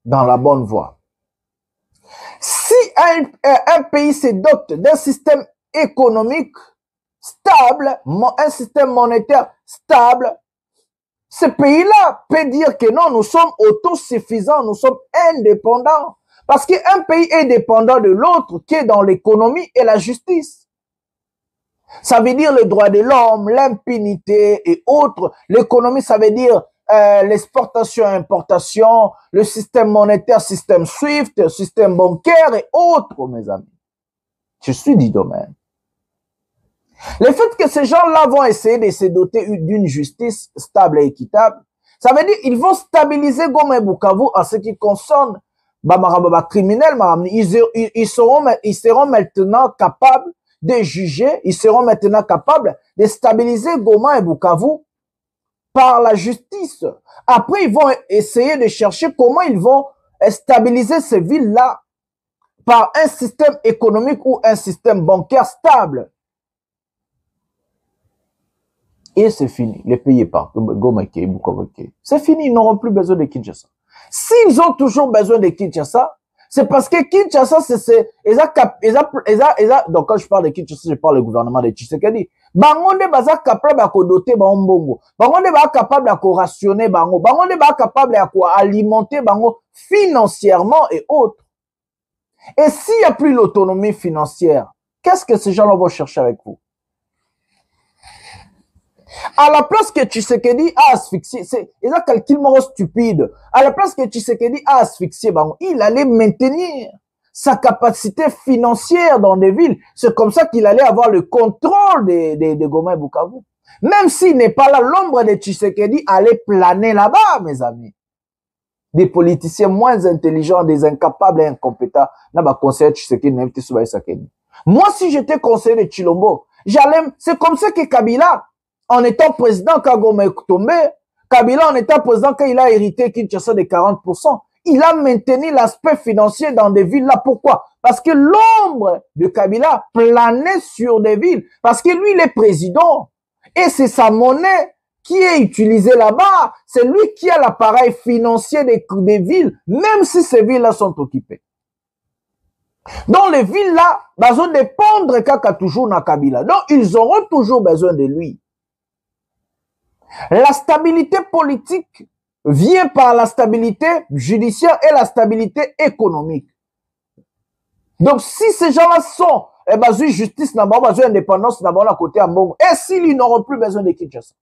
dans la bonne voie. Si un pays se dote d'un système économique stable, un système monétaire stable, ce pays-là peut dire que non, nous sommes autosuffisants, nous sommes indépendants. Parce qu'un pays est dépendant de l'autre qui est dans l'économie et la justice. Ça veut dire les droits de l'homme, l'impunité et autres. L'économie, ça veut dire l'exportation et importation, le système monétaire, système SWIFT, système bancaire et autres, mes amis. Je suis du domaine. Le fait que ces gens-là vont essayer de se doter d'une justice stable et équitable, ça veut dire qu'ils vont stabiliser Goma et Bukavu en ce qui concerne criminels. Ils seront maintenant capables de juger, ils seront maintenant capables de stabiliser Goma et Bukavu par la justice. Après, ils vont essayer de chercher comment ils vont stabiliser ces villes-là par un système économique ou un système bancaire stable. Et c'est fini. Les pays partent. C'est fini. Ils n'auront plus besoin de Kinshasa. S'ils ont toujours besoin de Kinshasa, c'est parce que Kinshasa, donc quand je parle de Kinshasa, je parle du gouvernement de Tshisekedi. Bangonde baza capable de doter bango. Bangonde baza capable de rationner bango. Bangonde baza capable de alimenter bango financièrement et autres. Et s'il n'y a plus l'autonomie financière, qu'est-ce que ces gens-là vont chercher avec vous? À la place que Tshisekedi a asphyxié, c'est un calcul mort stupide. À la place que Tshisekedi a asphyxié, il allait maintenir sa capacité financière dans des villes. C'est comme ça qu'il allait avoir le contrôle de Goma et Bukavu. Même s'il n'est pas là, l'ombre de Tshisekedi allait planer là-bas, mes amis. Des politiciens moins intelligents, des incapables et incompétents. Moi, si j'étais conseiller de Chilombo, c'est comme ça que Kabila, en étant président quand Goma est tombé, Kabila en étant président quand il a hérité Kinshasa de 40%, il a maintenu l'aspect financier dans des villes là. Pourquoi? Parce que l'ombre de Kabila planait sur des villes. Parce que lui, il est président. Et c'est sa monnaie qui est utilisée là-bas. C'est lui qui a l'appareil financier des villes, même si ces villes-là sont occupées. Donc les villes-là, elles vont dépendre kaka toujours na Kabila. Donc ils auront toujours besoin de lui. La stabilité politique vient par la stabilité judiciaire et la stabilité économique. Donc, si ces gens-là sont, justice, indépendance, à côté à Mbongo, et s'ils n'auront plus besoin de Kinshasa.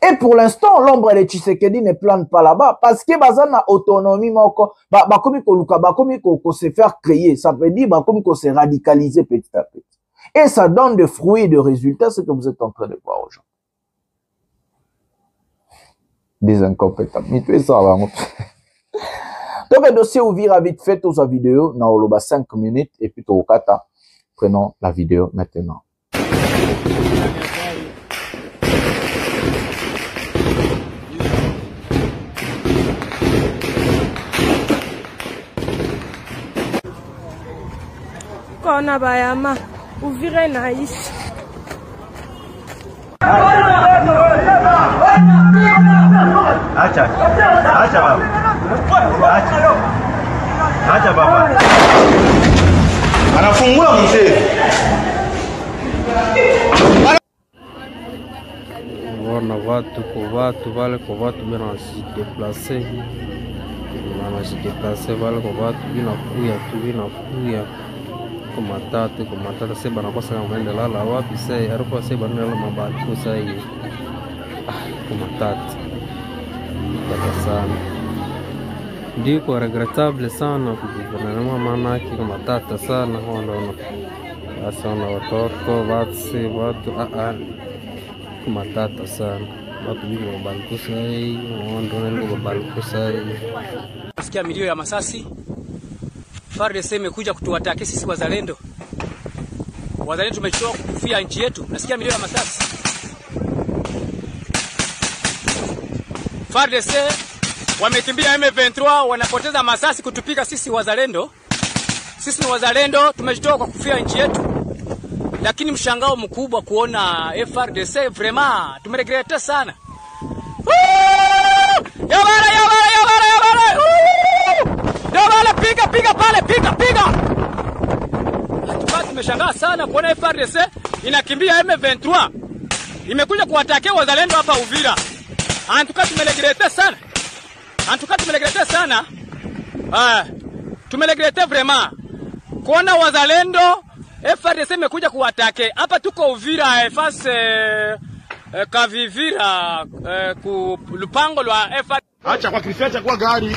Et pour l'instant, l'ombre de Tshisekedi ne plane pas là-bas, parce que bazana autonomie, qu'on se faire créer, ça veut dire, qu'on se radicaliser petit à petit. Et ça donne des fruits et des résultats, ce que vous êtes en train de voir aujourd'hui. Des incompétents. Mais tu es ça, là. Donc, le dossier ouvert vite fait aux vidéos, na oloba 5 minutes, et puis au kata. Prenons la vidéo maintenant. Kona bayama, ouvrir naïs. Acha baba. Acha baba. Anafungula mzee. Wana watu vale kwa watu bila wanajideplace. Wanajideplace vale kwa watu vinakuya kwa matata sasa banakosa kama wende lala wapi sasa harufu sasa banala mabati kwa sasa hiyo. Kwa matata. Sana. Ndiko regrettable sana kujivana maana yake kama tata sana hono. Sasa na watoto watu kama tata sana. Watu biko mabalikusa hii, ndo ndio mabalikusa hii. Nasikia milio ya masasi. FARDC imekuja kutuwataki sisi wazalendo. wazalendo tumejitoa kufia nchi yetu. Nasikia milio ya masasi. FARDC wamekimbia M23, wanapoteza masasi kutupiga sisi wazalendo. Sisi ni wazalendo, tumejitoa kwa kufia nchi yetu. Lakini mshangao mkubwa kuona FARDC vraiment tumeregrete sana. Yabara. Yabara piga pale, piga. Hatuka tumeshangaa sana kuona FARDC inakimbia M23. Imekuja kuwatakia wazalendo hapa Uvira. Hatuka tumeregrete sana. Tumeregrete vraiment. Kuona wazalendo FARDC imekuja kuwatake. Hapa tuko Uvira face Kavivira ku lupango lwa FARDC. Acha kwa krifeta kwa gari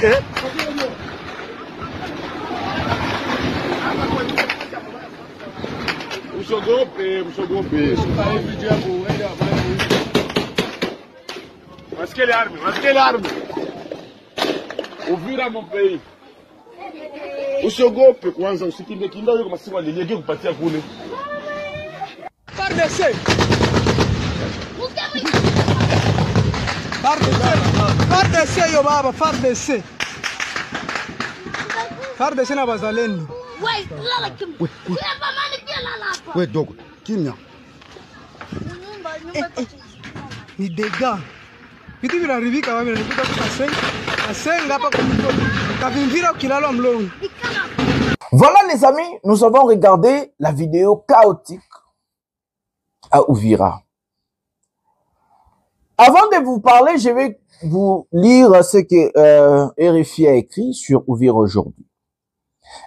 Usogope. Maskele arme. Uvira mon pays. Usogope kwanza, usikinde yuko masimu aliyege kupatia kule. FARDC yo baba, FARDC na bazalendo. We dogo, kimya. Ni dega. Vitu vinaribika wapi na nikuta kusenga hapa kwa Kavimvira kilalo mlongo. Voilà les amis, nous avons regardé la vidéo chaotique à Uvira. Avant de vous parler, je vais vous lire ce que RFI a écrit sur Uvira aujourd'hui.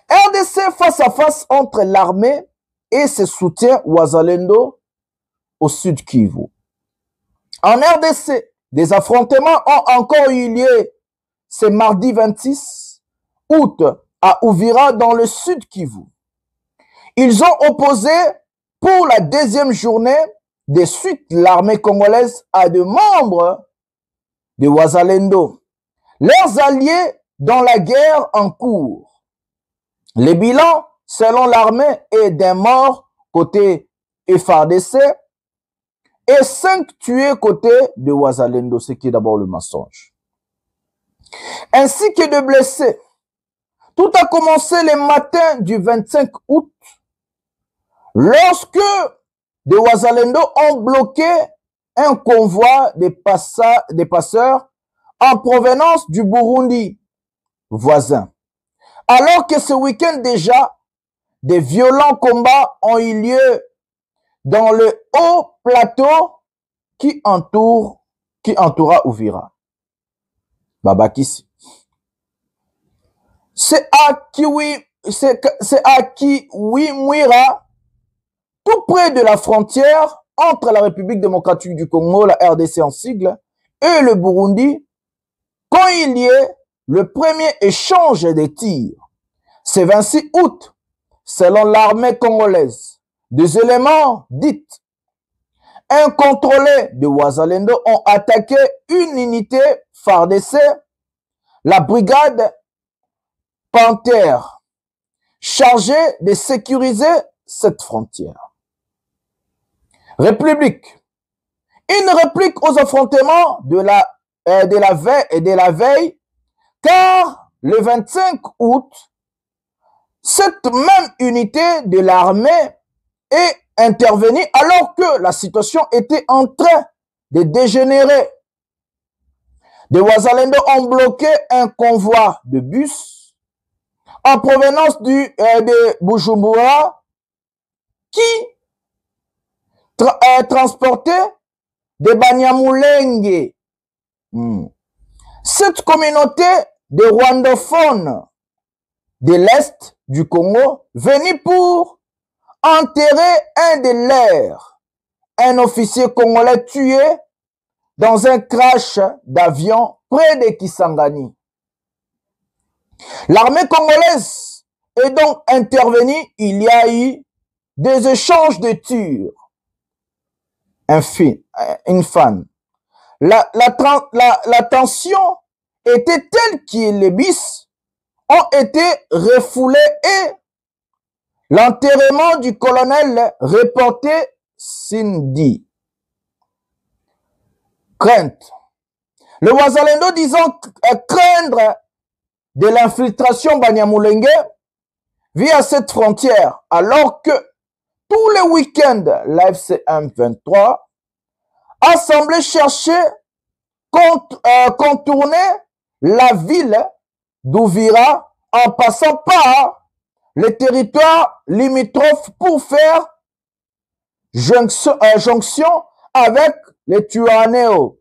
RDC face à face entre l'armée et ses soutiens Wazalendo au sud Kivu. En RDC, des affrontements ont encore eu lieu ce mardi 26 août à Uvira dans le sud Kivu. Ils ont opposé pour la deuxième journée de suite l'armée congolaise à des membres de Wazalendo, leurs alliés dans la guerre en cours. Les bilans, selon l'armée, est d'un mort côté FARDC et 5 tués côté de Wazalendo, ce qui est d'abord le mensonge. Ainsi que de blessés. Tout a commencé le matin du 25 août, lorsque des Wazalendo ont bloqué un convoi de passeurs en provenance du Burundi voisin. Alors que ce week-end déjà, des violents combats ont eu lieu dans le haut plateau qui entoura Uvira. Babakisi. C'est à Kiwimwira, tout près de la frontière entre la République démocratique du Congo, la RDC en sigle, et le Burundi, quand il y ait le premier échange de tirs. C'est 26 août, selon l'armée congolaise. Des éléments dits incontrôlés de Wazalendo ont attaqué une unité FARDC, la brigade Panthère, chargée de sécuriser cette frontière. République. Une réplique aux affrontements de la veille, car le 25 août, cette même unité de l'armée est intervenue alors que la situation était en train de dégénérer. Des Wazalendo ont bloqué un convoi de bus en provenance de Bujumbura qui transportait des Banyamulenge. Cette communauté de rwandophones de l'Est du Congo venue pour enterrer un de leurs, un officier congolais tué dans un crash d'avion près de Kisangani. L'armée congolaise est donc intervenue, il y a eu des échanges de tirs. Une fan. La tension était telle que les bis ont été refoulés et L'enterrement du colonel reporté Cindy. Crainte. Le Wazalendo disant craindre de l'infiltration Banyamulenge via cette frontière, alors que tous les week-ends, l'AFC M23 a semblé chercher contourner la ville d'Ouvira en passant par les territoires limitrophes pour faire jonction avec les Tuanéo,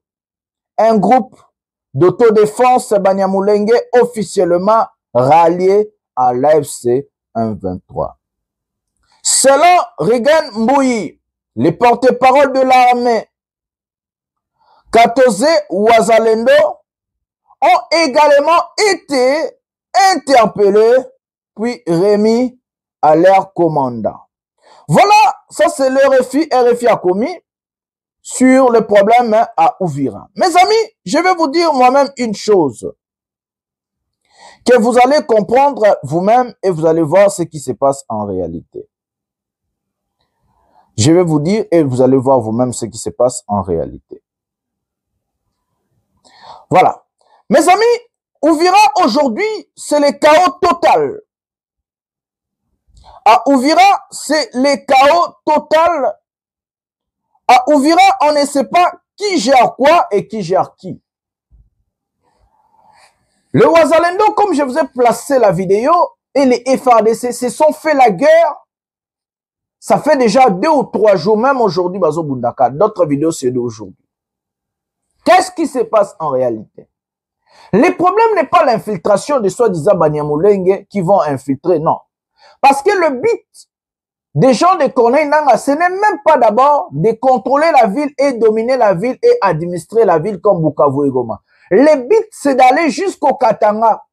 un groupe d'autodéfense Banyamulenge officiellement rallié à l'AFC M23. Selon Regan Mbouyi, les porte-parole de l'armée, Katoze Wazalendo ont également été interpellés puis remis à leur commandant. Voilà, ça c'est le RFI a commis sur le problème à Ouvira. Mes amis, je vais vous dire moi-même une chose que vous allez comprendre vous-même et vous allez voir ce qui se passe en réalité. Je vais vous dire et vous allez voir vous-même ce qui se passe en réalité. Voilà. Mes amis, Ouvira aujourd'hui, c'est le chaos total. À Ouvira, c'est le chaos total. À Ouvira, on ne sait pas qui gère quoi et qui gère qui. Le Wazalendo, comme je vous ai placé la vidéo, et les FARDC se sont fait la guerre. Ça fait déjà 2 ou 3 jours, même aujourd'hui, Bazo Bundaka. D'autres vidéos, c'est d'aujourd'hui. Qu'est-ce qui se passe en réalité? Le problème n'est pas l'infiltration de soi-disant Banyamulenge qui vont infiltrer, non. Parce que le but des gens de Corneille Nangaa, ce n'est même pas d'abord de contrôler la ville et dominer la ville et administrer la ville comme Bukavu et Goma. Le but, c'est d'aller jusqu'au Katanga.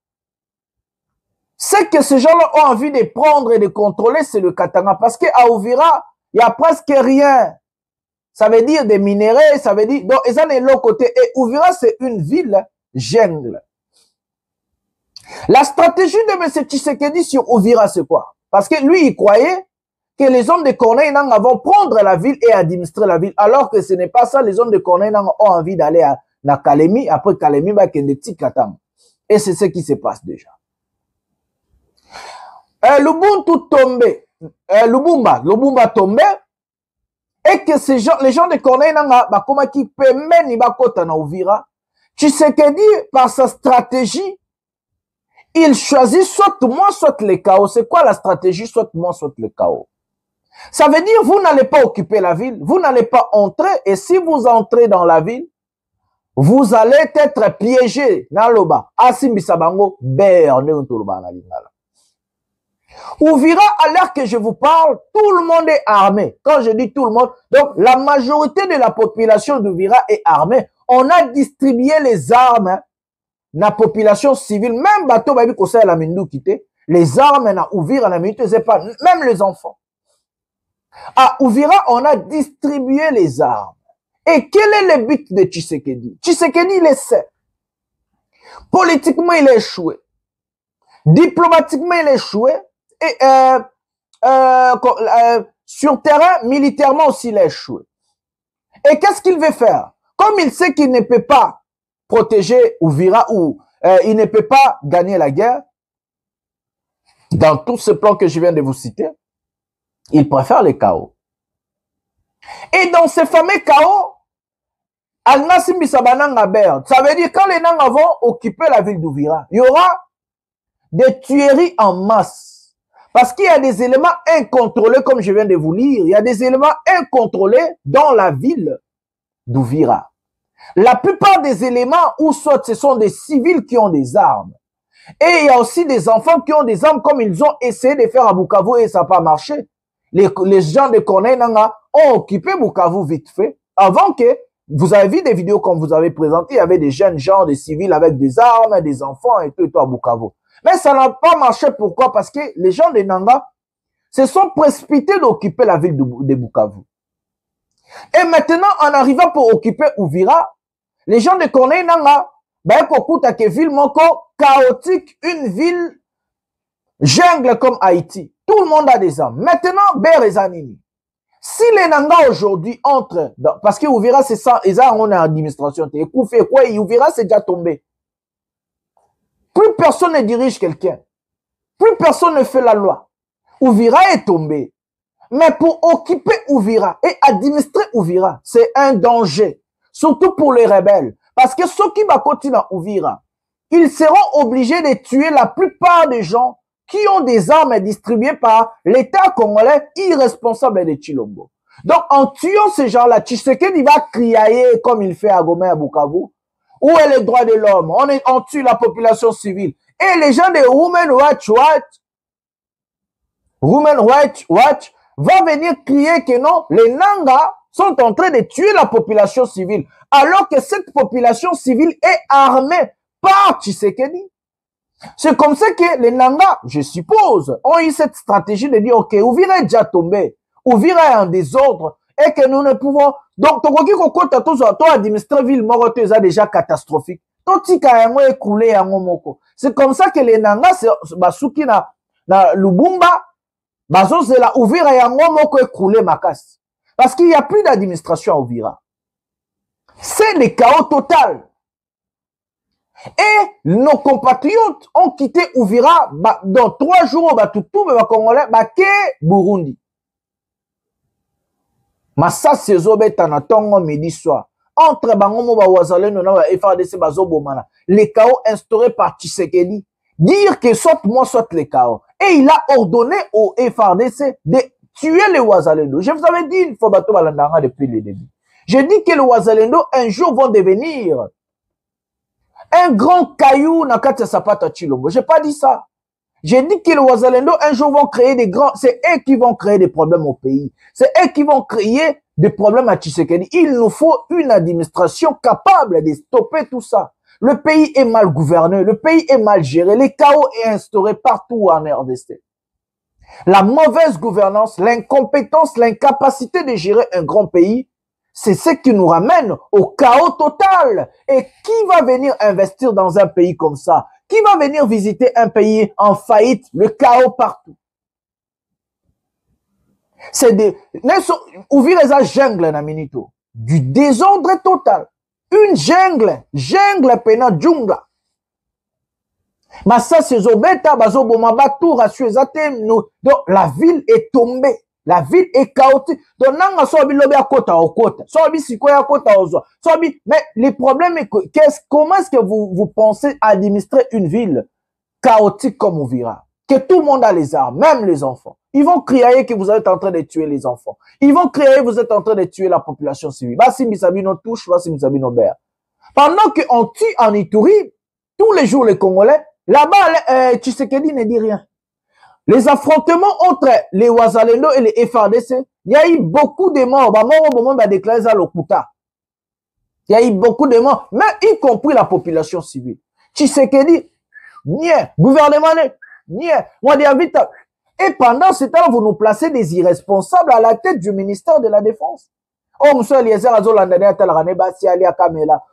Ce que ces gens-là ont envie de prendre et de contrôler, c'est le Katanga. Parce qu'à Ouvira, il n'y a presque rien. Ça veut dire des minéraux, ça veut dire... Donc, ils sont de l'autre côté. Et Ouvira, c'est une ville jungle. La stratégie de M. Tshisekedi sur Ouvira, c'est quoi? Parce que lui, il croyait que les hommes de Corneille Nangaa vont prendre la ville et administrer la ville. Alors que ce n'est pas ça. Les hommes de Corneille Nangaa ont envie d'aller à Kalemi. Après Kalemi, bah, qu'il y a des petits Katanga. Et c'est ce qui se passe déjà. Lubuntu tombé. Lubumba tombé. Et que ces gens, les gens de Corneille Nangaa, bah, comment qui peut mener Bakota na Ouvira? Tshisekedi, par sa stratégie, il choisit soit moi, soit le chaos. C'est quoi la stratégie? Soit moi, soit le chaos. Ça veut dire, vous n'allez pas occuper la ville, vous n'allez pas entrer, et si vous entrez dans la ville, vous allez être piégé dans le bas. Asimbisabango, berne, Ouvira, à l'heure que je vous parle, tout le monde est armé. Quand je dis tout le monde, donc la majorité de la population d'Ouvira est armée. On a distribué les armes na population civile, même bateau baby kosa la mindu quitté, les armes na Ouvira na mindu, c'est pas même les enfants. À Ouvira, on a distribué les armes. Et quel est le but de Tshisekedi? Tshisekedi, il le sait. Politiquement, il est échoué. Diplomatiquement, il est échoué. Et sur terrain, militairement aussi, il est échoué. Et qu'est-ce qu'il veut faire? Comme il sait qu'il ne peut pas protéger Ouvira ou il ne peut pas gagner la guerre, dans tous ces plans que je viens de vous citer, il préfère les chaos. Et dans ces fameux chaos, ça veut dire quand les Nangaa vont occuper la ville d'Ouvira, il y aura des tueries en masse. Parce qu'il y a des éléments incontrôlés, comme je viens de vous lire, il y a des éléments incontrôlés dans la ville d'Ouvira. La plupart des éléments, où soit ce sont des civils qui ont des armes. Et il y a aussi des enfants qui ont des armes, comme ils ont essayé de faire à Bukavu et ça n'a pas marché. Les gens de Corneille Nangaa ont occupé Bukavu vite fait, avant que, vous avez vu des vidéos comme vous avez présenté, il y avait des jeunes gens, des civils avec des armes, des enfants et tout à Bukavu. Mais ça n'a pas marché, pourquoi? Parce que les gens de Nangaa se sont précipités d'occuper la ville de Bukavu. Et maintenant, en arrivant pour occuper Ouvira, les gens de Corneille Nangaa, ben, une ville chaotique, une ville jungle comme Haïti. Tout le monde a des armes. Maintenant, Berezanini. Si les Nanga aujourd'hui entrent, parce que Ouvira, c'est ça, ils ont une administration. Ouvira, c'est déjà tombé. Plus personne ne dirige quelqu'un. Plus personne ne fait la loi. Ouvira est tombé. Mais pour occuper Ouvira et administrer Ouvira, c'est un danger. Surtout pour les rebelles. Parce que ceux qui vont continuer à Ouvira, ils seront obligés de tuer la plupart des gens qui ont des armes distribuées par l'État congolais irresponsable de Chilombo. Donc, en tuant ces gens-là, Tshisekedi va crier comme il fait à Goma et à Bukavu. Où est le droit de l'homme? On tue la population civile. Et les gens de Women Watch va venir crier que non, les Nanga sont en train de tuer la population civile. Alors que cette population civile est armée par Tshisekedi. C'est comme ça que les Nanga, je suppose, ont eu cette stratégie de dire, ok, Ouvira est déjà tombé, Ouvira est en désordre, et que nous ne pouvons... Donc, Tokoki Kokota, toi, administrer ville Moroto, est déjà catastrophique. C'est comme ça que les Nanga, Basuki na Lubumba, Bazo, c'est la Ouvira et Moko écroulé Makas. Parce qu'il n'y a plus d'administration à Ouvira. C'est le chaos total. Et nos compatriotes ont quitté Ouvira dans 3 jours, tout Congolais, Burundi. Massa Sezobeta na tongo midi soir. Entre Bangomo Wazalendo et FARDC Bazobomana. Le chaos instauré par Tshisekedi. Dire que soit moi, soit le chaos. Et il a ordonné au FARDC de tuer les Wazalendo. Je vous avais dit une fois depuis le début. J'ai dit que les Wazalendo un jour vont devenir un grand caillou na Katia Sapata Chilombo. J'ai pas dit ça. J'ai dit que les Wazalendo un jour vont créer des grands... C'est eux qui vont créer des problèmes au pays. C'est eux qui vont créer des problèmes à Tshisekedi. Il nous faut une administration capable de stopper tout ça. Le pays est mal gouverné. Le pays est mal géré. Le chaos est instauré partout en RDC. La mauvaise gouvernance, l'incompétence, l'incapacité de gérer un grand pays, c'est ce qui nous ramène au chaos total. Et qui va venir investir dans un pays comme ça? Qui va venir visiter un pays en faillite? Le chaos partout. C'est des... Ouvrir les jungle na minito. Du désordre total. Une jungle pena djungla. Massa Sezobeta, Bazo Bomaba, tout rassure. Donc la ville est tombée. La ville est chaotique. Donc, mais le problème est que, comment est-ce que vous pensez administrer une ville chaotique comme Ouvira? Que tout le monde a les armes, même les enfants. Ils vont crier que vous êtes en train de tuer les enfants. Ils vont crier que vous êtes en train de tuer la population civile. Basi Misabino touche, Basi Misabino bear. Pendant qu'on tue en Ituri, tous les jours les Congolais, là-bas, Tshisekedi ne dit rien. Les affrontements entre les Wazalendo et les FARDC, il y a eu beaucoup de morts. Il y a eu beaucoup de morts, mais y compris la population civile. Tshisekedi, nie, gouvernement, nie, Wadiavita. Et pendant ce temps, vous nous placez des irresponsables à la tête du ministère de la Défense. Oh, monsieur Eliezer Azolandane,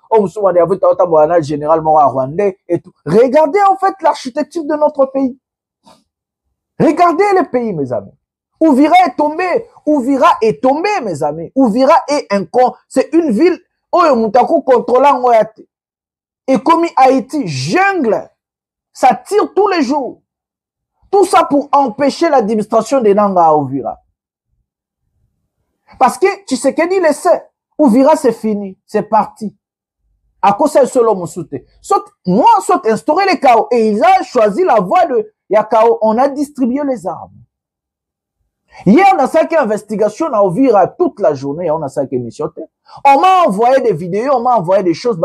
oh, monsieur Wadiavita, général Mora Rwandais et tout. Regardez en fait l'architecture de notre pays. Regardez le pays, mes amis. Ouvira est tombé. Ouvira est tombé, mes amis. Ouvira est c'est une ville où Moutako contrôlant Moyate. Et comme Haïti, jungle, ça tire tous les jours. Tout ça pour empêcher l'administration des Nanga à Ouvira. Parce que Tshisekedi le sait. Ouvira, c'est fini. C'est parti. À cause de cela, soit instaurer les chaos. Et ils ont choisi la voie de Yakao. On a distribué les armes. Hier, on a 5 investigations à Ouvira toute la journée. On a 5 émissions. On m'a envoyé des vidéos, on m'a envoyé des choses.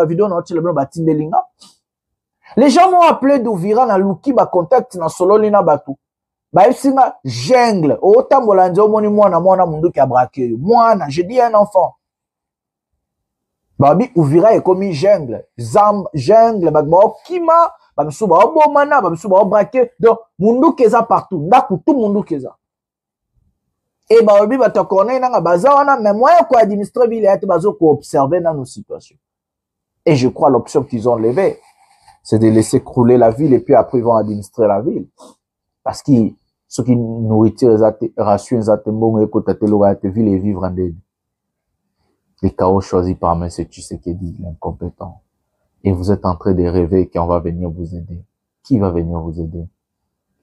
Les gens m'ont appelé d'Ouvira na Luki, contact na Sololina Batu. Singa jungle. Autant Bolande, moni mwana mundu ki a braqué. Mwana, j'ai dit un enfant. Babi Ouvira est comme jungle. Jungle, kima, bamsuba obomana, bamsuba obraqué. Donc, mundu keza partout. Ndaku tout mundu keza. Et babi batakone nanga bazawana, mais moi ko administrer ville et bazo ko observer dans nos situations. Et je crois l'option qu'ils ont levée, c'est de laisser crouler la ville et puis après ils vont administrer la ville. Parce qu'ils Ce qui nourriture, ration, bon, ville et vivre en dehors. Les chaos choisis par M. Tshisekedi, l'incompétent. Et vous êtes en train de rêver qu'on va venir vous aider. Qui va venir vous aider?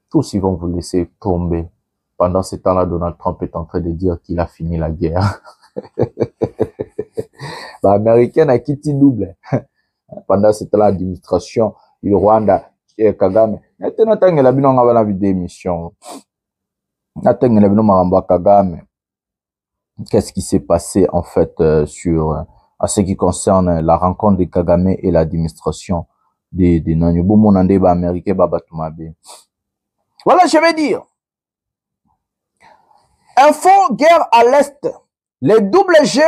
Tous ils vont vous laisser tomber. Pendant ce temps-là, Donald Trump est en train de dire qu'il a fini la guerre. L'Américain a quitté double. Pendant ce temps-là, l'administration, le Rwanda, Kagame. Maintenant, il y a une vidéo émission. Qu'est-ce qui s'est passé, en fait, à ce qui concerne la rencontre de Kagame et l'administration des américains. Voilà, je vais dire. Info, guerre à l'Est. Les doubles G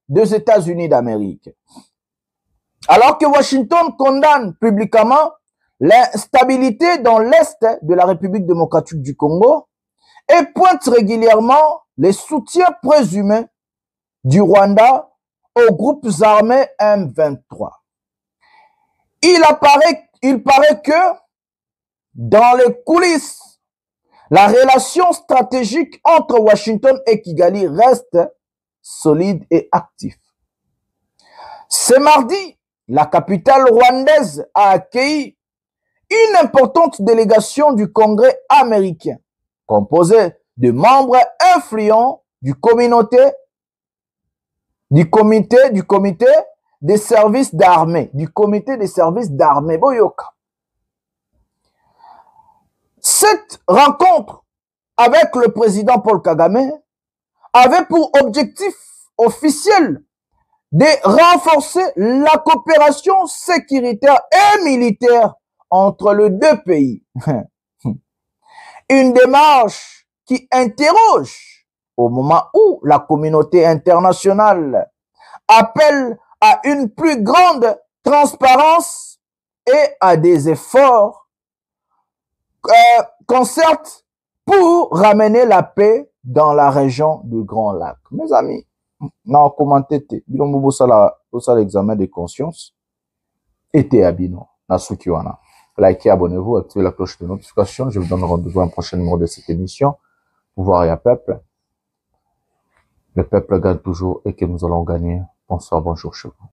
des États-Unis d'Amérique. Alors que Washington condamne publiquement l'instabilité dans l'Est de la République démocratique du Congo et pointe régulièrement les soutiens présumés du Rwanda aux groupes armés M23. Il paraît que dans les coulisses, la relation stratégique entre Washington et Kigali reste solide et active. Ce mardi, la capitale rwandaise a accueilli une importante délégation du Congrès américain, composée de membres influents du comité des services d'armée, Boyoka. Cette rencontre avec le président Paul Kagame avait pour objectif officiel de renforcer la coopération sécuritaire et militaire entre les deux pays. Une démarche qui interroge au moment où la communauté internationale appelle à une plus grande transparence et à des efforts concertés pour ramener la paix dans la région du Grand Lac. Mes amis, non, commentez, bilombo l'examen de conscience, et abino, nasukiwana. Likez, abonnez-vous, activez la cloche de notification. Je vous donne rendez-vous à un prochain numéro de cette émission. Pouvoir et à peuple. Le peuple gagne toujours et que nous allons gagner. Bonsoir, bonjour chez vous.